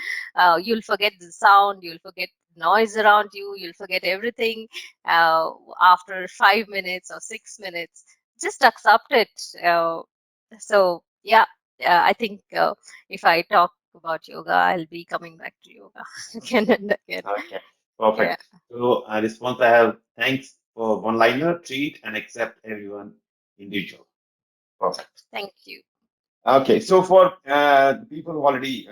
You'll forget the sound, you'll forget noise around you, you'll forget everything uh, after 5 minutes or 6 minutes. Just accept it. So yeah, I think if I talk about yoga, I'll be coming back to yoga again and again. that. Okay, Yeah, perfect. So response I have: thanks for one-liner, treat and accept everyone individual. Perfect. thank you. Okay, so for the people who already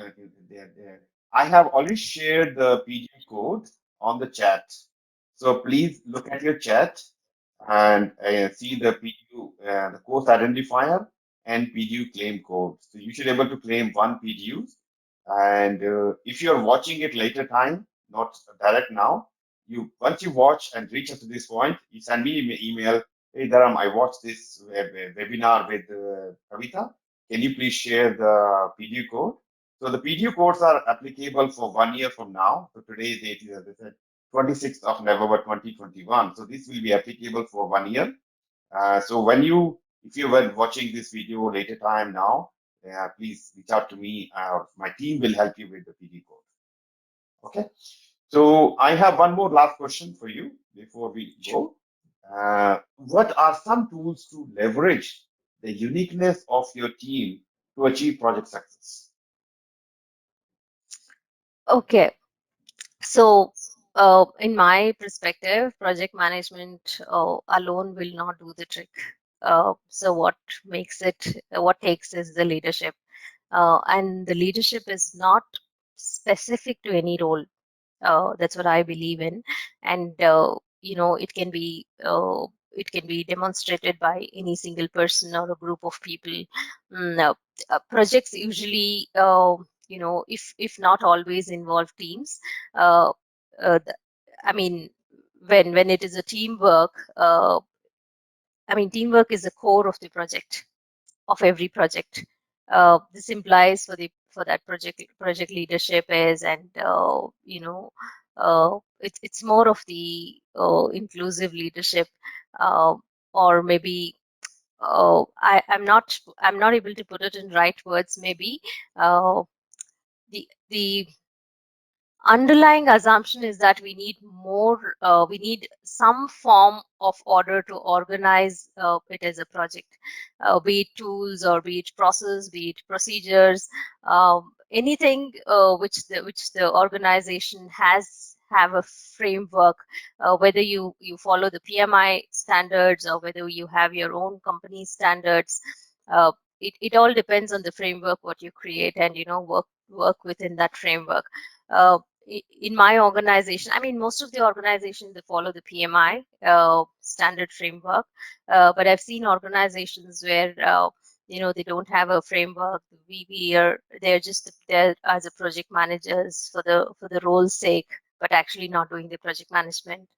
there, I have already shared the PDU code on the chat. So please look at your chat and see the PDU, the course identifier and PDU claim code. So you should be able to claim one PDU. And if you're watching it later time, not direct now, you once you watch and reach up to this point, you send me an email. Hey Dharam, I watched this webinar with Kavitha. Can you please share the PDU code? So the PDU codes are applicable for 1 year from now. So today's date is, as I said, 26th of November 2021. So this will be applicable for 1 year. So if you were watching this video later time now, please reach out to me. My team will help you with the PD code. Okay. So I have one more last question for you before we go. What are some tools to leverage the uniqueness of your team to achieve project success? Okay. So, in my perspective, project management alone will not do the trick. So, what takes is the leadership. And the leadership is not specific to any role. That's what I believe in, and it can be demonstrated by any single person or a group of people. Projects usually, if not always involve teams. Uh, uh, the, I mean, when it is a teamwork, teamwork is the core of the project, of every project. This implies for that project leadership is, and it's more of the inclusive leadership, uh, or maybe I'm not able to put it in right words. Maybe the underlying assumption is that we need some form of order to organize it as a project, be it tools or be it process, be it procedures, anything which the organization have a framework, whether you follow the PMI standards or whether you have your own company standards. It all depends on the framework what you create, and work within that framework. uh, in my organization, most of the organizations, they follow the PMI standard framework, but I've seen organizations where they don't have a framework. They're just there as a project managers for the role's sake, but actually not doing the project management.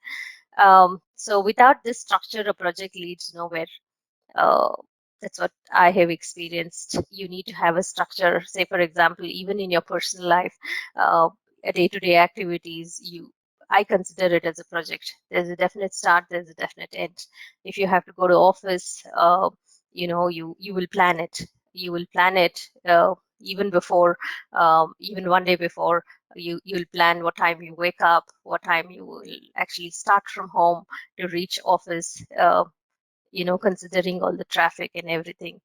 So without this structure, a project leads nowhere. uh, that's what I have experienced. You need to have a structure. Say, for example, even in your personal life, uh, day-to-day activities, I consider it as a project. There's a definite start, there's a definite end. If you have to go to office, you will plan it. You will plan it even before, even one day before. You'll plan what time you wake up, what time you will actually start from home to reach office. Considering all the traffic and everything.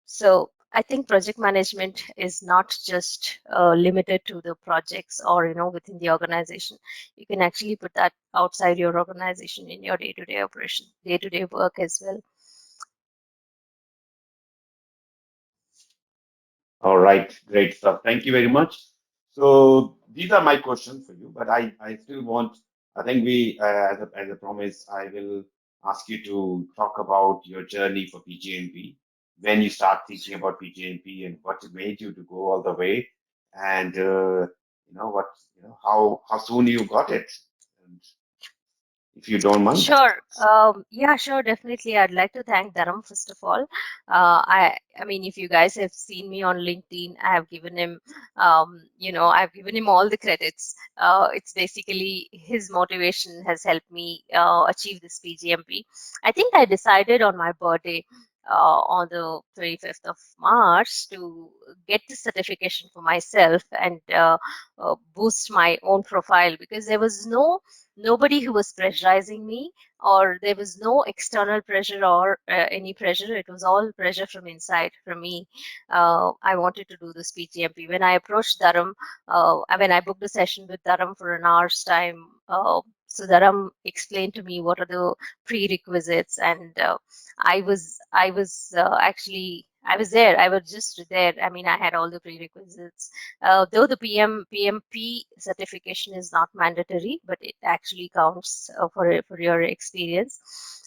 So I think project management is not just limited to the projects or within the organization. You can actually put that outside your organization in your day-to-day operation, day-to-day work as well. All right, great stuff. Thank you very much. So these are my questions for you, but I still want, I think as a promise, I will ask you to talk about your journey for PgMP, when you start thinking about PgMP and what made you to go all the way, and what how soon you got it, and if you don't mind. Sure. Yeah, sure. Definitely. I'd like to thank Dharam first of all. I mean, if you guys have seen me on LinkedIn, I have given him, I've given him all the credits. It's basically his motivation has helped me achieve this PGMP. I think I decided on my birthday, on the 25th of March, to get the certification for myself and boost my own profile, because there was nobody who was pressurizing me, or there was no external pressure or any pressure. It was all pressure from inside, from me. I wanted to do this PGMP. When I approached Dharam, when I booked a session with Dharam for an hour's time, so Dharam explained to me what are the prerequisites, and actually, I was there. I was just there. I mean, I had all the prerequisites. Though the PMP certification is not mandatory, but it actually counts for your experience.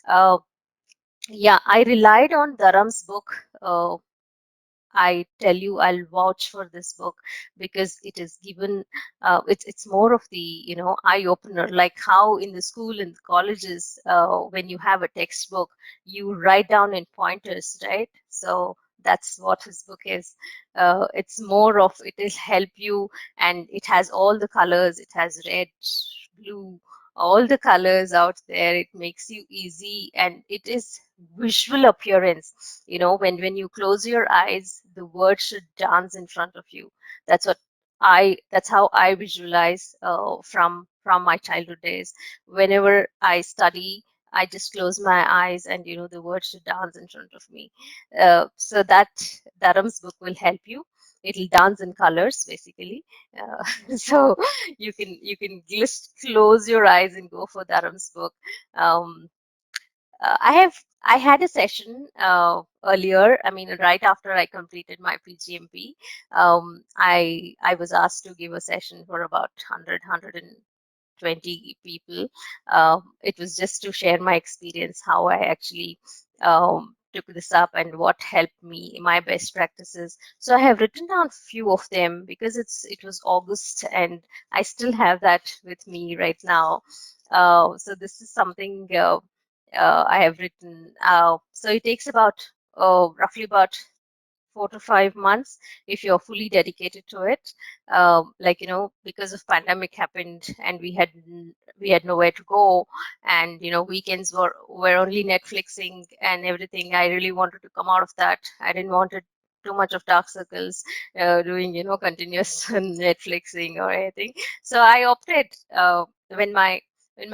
Uh, yeah, I relied on Dharam's book. I tell you, I'll vouch for this book, because it is given. It's more of the eye opener, like how in the school and colleges, when you have a textbook, you write down in pointers, right? So that's what his book is. It's more of, it will help you, and it has all the colors. It has red, blue, all the colors out there. It makes you easy, and it is visual appearance. When you close your eyes, the word should dance in front of you. That's how I visualize, from my childhood days. Whenever I study, I just close my eyes, and the word should dance in front of me. So that Dharam's book will help you. It'll dance in colors, basically. So you can just close your eyes and go for Dharam's book. um, I had a session earlier. I mean, right after I completed my PGMP, I was asked to give a session for about 120 people. It was just to share my experience, how I actually took this up and what helped me, my best practices. So I have written down few of them, because it was August, and I still have that with me right now. So this is something I have written. So it takes about roughly about 4 to 5 months if you're fully dedicated to it. Like, because of pandemic happened, and we had nowhere to go, and weekends were only Netflixing and everything. I really wanted to come out of that. I didn't want it too much of dark circles, doing continuous Netflixing or anything. So I opted, when my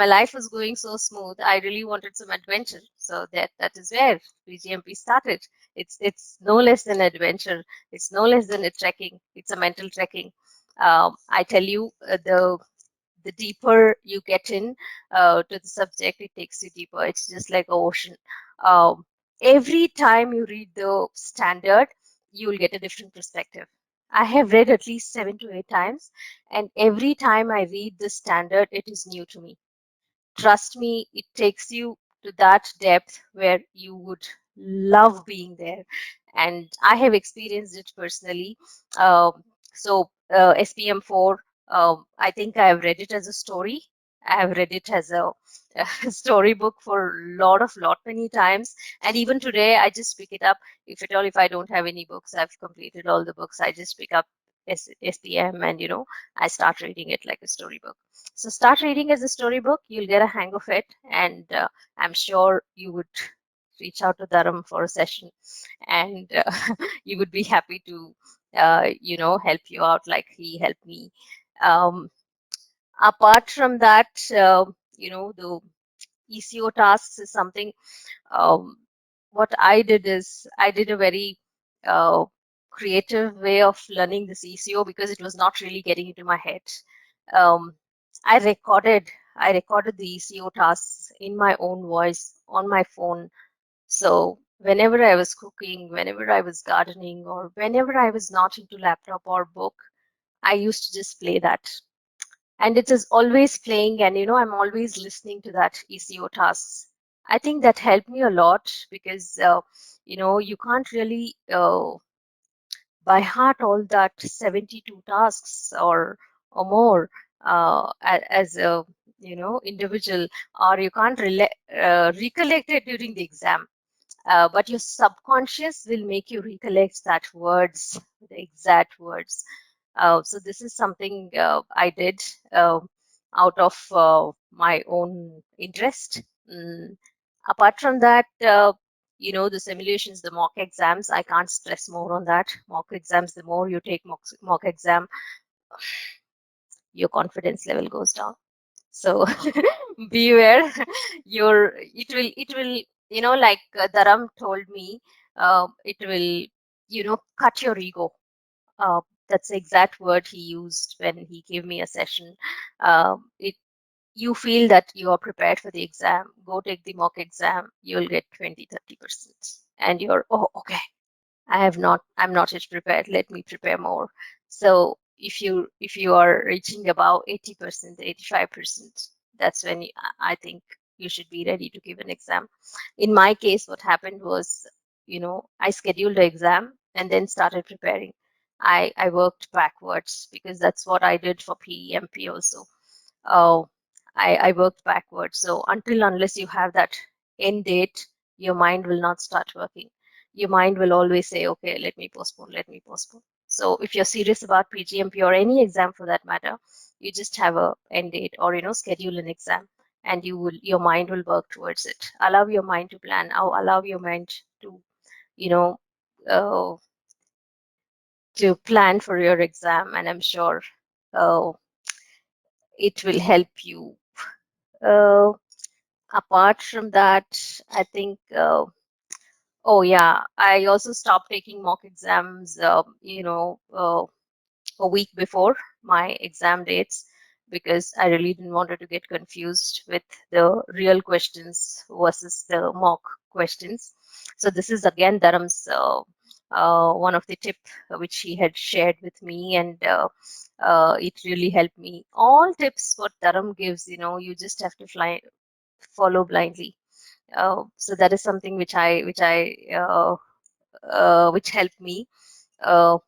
life was going so smooth, I really wanted some adventure. So that is where PGMP started. It's no less than adventure. It's no less than a trekking. It's a mental trekking. I tell you, the deeper you get in to the subject, it takes you deeper. It's just like an ocean. Um, every time you read the standard, you will get a different perspective. I have read at least 7 to 8 times, and every time I read the standard, it is new to me. Trust me, it takes you to that depth where you would love being there. And I have experienced it personally. So SPM4, I think I have read it as a story. I have read it as a storybook for lot many times. And even today, I just pick it up. If at all, if I don't have any books, I've completed all the books. I just pick up SPM, and I start reading it like a storybook. So start reading as a storybook, you'll get a hang of it, and I'm sure you would reach out to Dharam for a session, and you would be happy to, help you out like he helped me. Um, Apart from that, the ECO tasks is something. um, what I did is I did a very uh, creative way of learning this ECO, because it was not really getting into my head. Um, I recorded I recorded the ECO tasks in my own voice on my phone. So whenever I was cooking, whenever I was gardening, or whenever I was not into laptop or book, I used to just play that. And it is always playing, and I'm always listening to that ECO tasks. I think that helped me a lot because you can't really by heart all that 72 tasks or more as a individual, or you can't recollect it during the exam. But your subconscious will make you recollect that words, the exact words. So this is something I did out of my own interest. Apart from that, the simulations, the mock exams, I can't stress more on that. Mock exams, the more you take mock exam, your confidence level goes down. So beware. It will like Dharam told me, it will cut your ego. That's the exact word he used when he gave me a session. It You feel that you are prepared for the exam, go take the mock exam, you'll get 20-30%, and you're, oh, okay, I'm not yet prepared, let me prepare more. So if you are reaching about 80%, 85%, that's when I think you should be ready to give an exam. In my case, what happened was, I scheduled the exam and then started preparing. I worked backwards because that's what I did for PEMP also. uh, I worked backwards. So unless you have that end date, your mind will not start working. Your mind will always say, okay, let me postpone, let me postpone. So if you're serious about PGMP or any exam for that matter, you just have a end date, or schedule an exam, and your mind will work towards it. Allow your mind to plan. Allow your mind to you know uh, to plan for your exam, and I'm sure uh, it will help you. Uh, Apart from that, I think, oh yeah, I also stopped taking mock exams, a week before my exam dates, because I really didn't want to get confused with the real questions versus the mock questions. So this is again Dharam's one of the tip which he had shared with me, and it really helped me. All tips what Dharam gives, you just have to follow blindly. So that is something which helped me. Uh,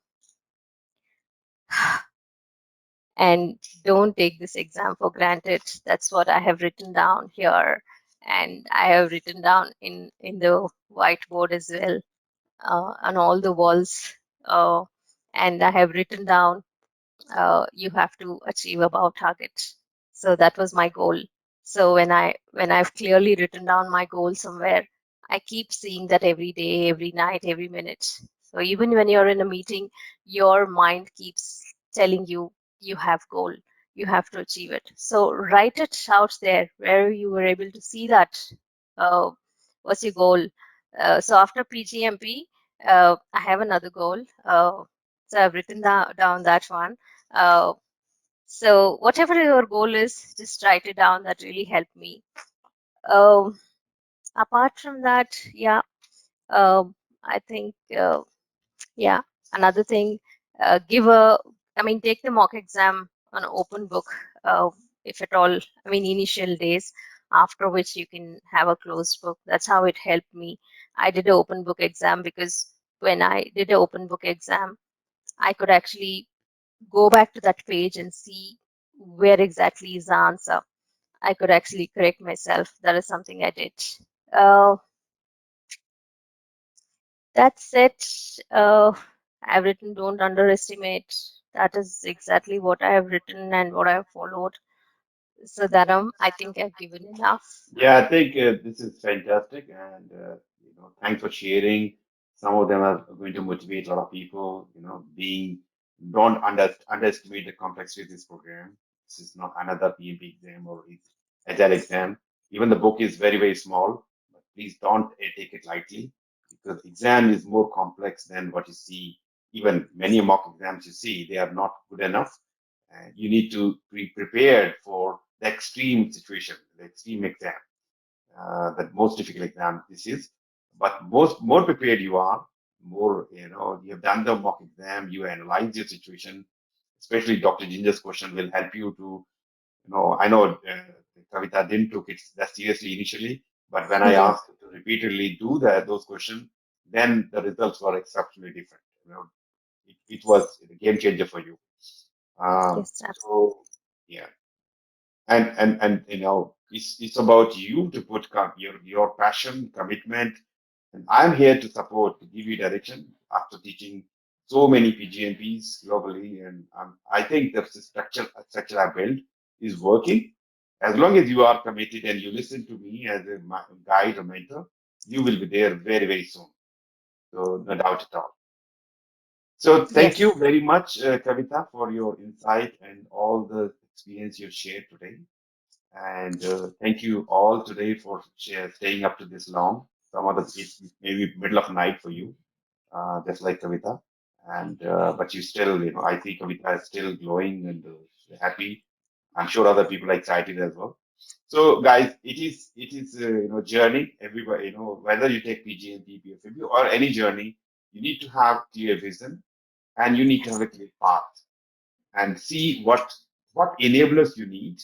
and don't take this exam for granted. That's what I have written down here, and I have written down in the whiteboard as well, on all the walls. And I have written down, you have to achieve above target. So that was my goal. So when I've clearly written down my goal somewhere, I keep seeing that every day, every night, every minute. So even when you're in a meeting, your mind keeps telling you you have goal, you have to achieve it. So write it out there where you were able to see that. Uh, what's your goal? So after PGMP, I have another goal. So I've written down that one. Uh, so whatever your goal is, just write it down. That really helped me. Um, Apart from that, yeah, I think, yeah, another thing, take the mock exam on an open book, if at all, initial days, after which you can have a closed book. That's how it helped me. I did an open book exam because when I did an open book exam, I could actually go back to that page and see where exactly is the answer. I could actually correct myself. That is something I did. Uh, that's it. I've written, don't underestimate. That is exactly what I have written and what I have followed. So, Dharam, I think I've given enough. Yeah, I think this is fantastic, and thanks for sharing. Some of them are going to motivate a lot of people. Don't underestimate the complexity of this program. This is not another PMP exam or Agile exam. Even the book is very, very small, but please don't take it lightly, because exam is more complex than what you see. Even many mock exams you see, they are not good enough. And you need to be prepared for the extreme situation, the extreme exam, the most difficult exam this is. But more prepared you are, more, you have done the mock exam, you analyze your situation, especially Dr. Ginger's question will help you to, I know Kavitha didn't took it that seriously initially, But when I asked to repeatedly do those questions, then the results were exceptionally different. It was a game changer for you. Yes, So yeah, and it's about you to put your passion, commitment, and I'm here to support, to give you direction after teaching so many PGMPs globally. And I think the structure I built is working. As long as you are committed and you listen to me as a guide or mentor, you will be there very, very soon. So no doubt at all. So thank you yes, very much, Kavitha, for your insight and all the experience you shared today. And thank you all today for staying up to this long. Some of it's maybe middle of night for you, just like Kavita. And but you still, I see Kavita is still glowing and happy. I'm sure other people are excited as well. So, guys, it is journey. Everybody, whether you take PGMP, PFMP, or any journey, you need to have clear vision and you need to have a clear path and see what enablers you need,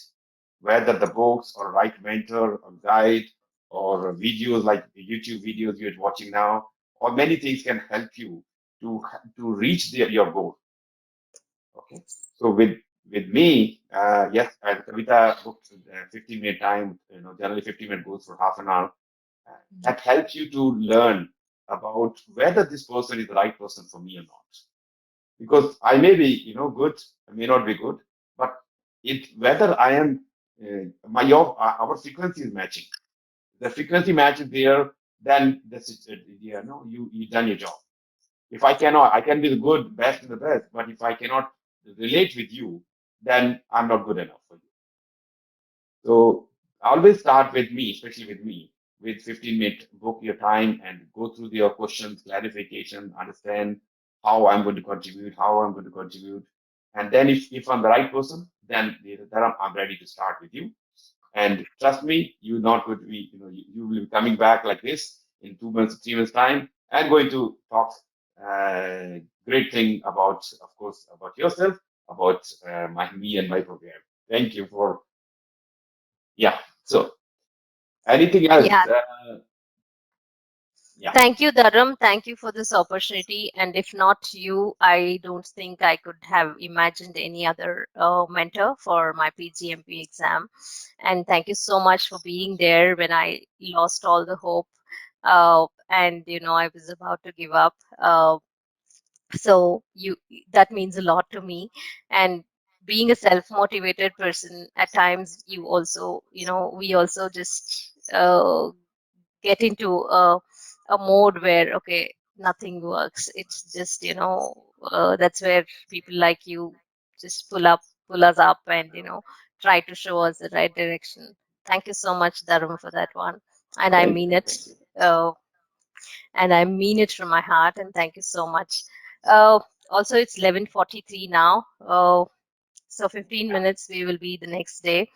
whether the books or right mentor or guide or videos like the YouTube videos you're watching now, or many things can help you to reach your goal. Okay, so with me, yes, Kavita booked 15-minute time. Generally 15 minute goes for half an hour. That helps you to learn about whether this person is the right person for me or not, because I may be, good, I may not be good, but whether I am, our frequency is matching. The frequency matches there, then you done your job. If I cannot, I can be the good, best, and the best, but if I cannot relate with you, then I'm not good enough for you. So always start with me, especially with me, with 15-minute book your time and go through your questions, clarification, understand how I'm going to contribute, how I'm going to contribute. And then if I'm the right person, then I'm ready to start with you. And trust me, you're not going to be, you will be coming back like this in 2 months, 3 months time and going to talk great thing about, of course, about yourself, about me and my program. Thank you for, yeah. So anything else? yeah. Yeah. Thank you, Dharam. Thank you for this opportunity. And if not you, I don't think I could have imagined any other mentor for my PGMP exam. And thank you so much for being there when I lost all the hope. And I was about to give up. So that means a lot to me. And being a self-motivated person, at times we also just get into a mode where okay, nothing works. It's just that's where people like you just pull us up and try to show us the right direction. Thank you so much, Dharam, for that one. And I Thank mean you. it. Thank you. uh, and I mean it from my heart, and thank you so much. uh, Also, it's 11:43 now. So 15 minutes we will be the next day.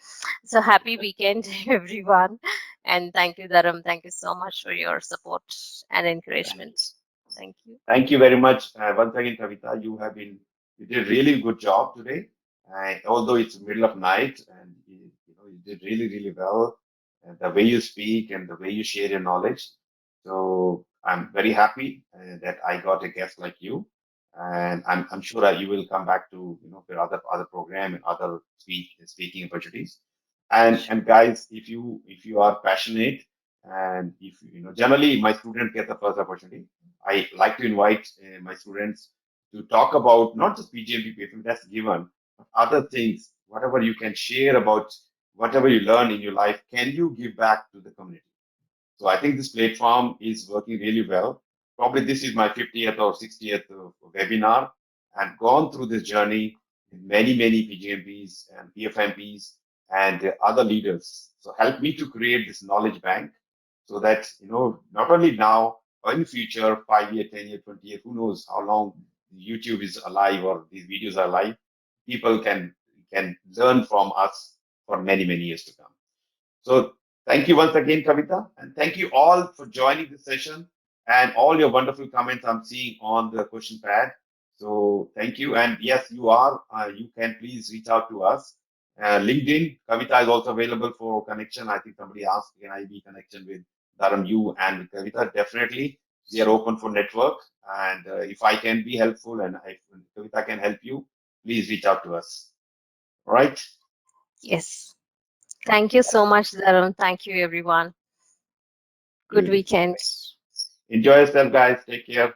So happy weekend, everyone. And thank you, Dharam. Thank you so much for your support and Thank you. encouragement. Thank you. Thank you very much. Once again, Kavita, you did really good job today. Although it's middle of night and you did really, really well. And the way you speak and the way you share your knowledge. So I'm very happy that I got a guest like you. And I'm sure that you will come back to, for other program and other speaking opportunities. And guys, if you are passionate and if generally my students get the first opportunity. I like to invite my students to talk about not just PGMP, PfMP, that's given, but other things, whatever you can share about whatever you learn in your life, can you give back to the community? So I think this platform is working really well. Probably this is my 50th or 60th webinar and gone through this journey with many, many PGMPs and PFMPs and other leaders. So help me to create this knowledge bank so that, not only now or in the future, 5 year, 10 year, 20 years, who knows how long YouTube is alive or these videos are alive, people can learn from us for many, many years to come. So thank you once again, Kavita, and thank you all for joining this session and all your wonderful comments I'm seeing on the question pad. So thank you. And yes, you can please reach out to us LinkedIn, Kavitha is also available for connection. I think somebody asked, can I be connection with Dharam, you and Kavitha? Definitely. We are open for network. And if I can be helpful and if Kavitha can help you, please reach out to us. All right? Yes. Thank you so much, Dharam. Thank you, everyone. Good Beautiful. weekend. Enjoy yourself, guys. Take care.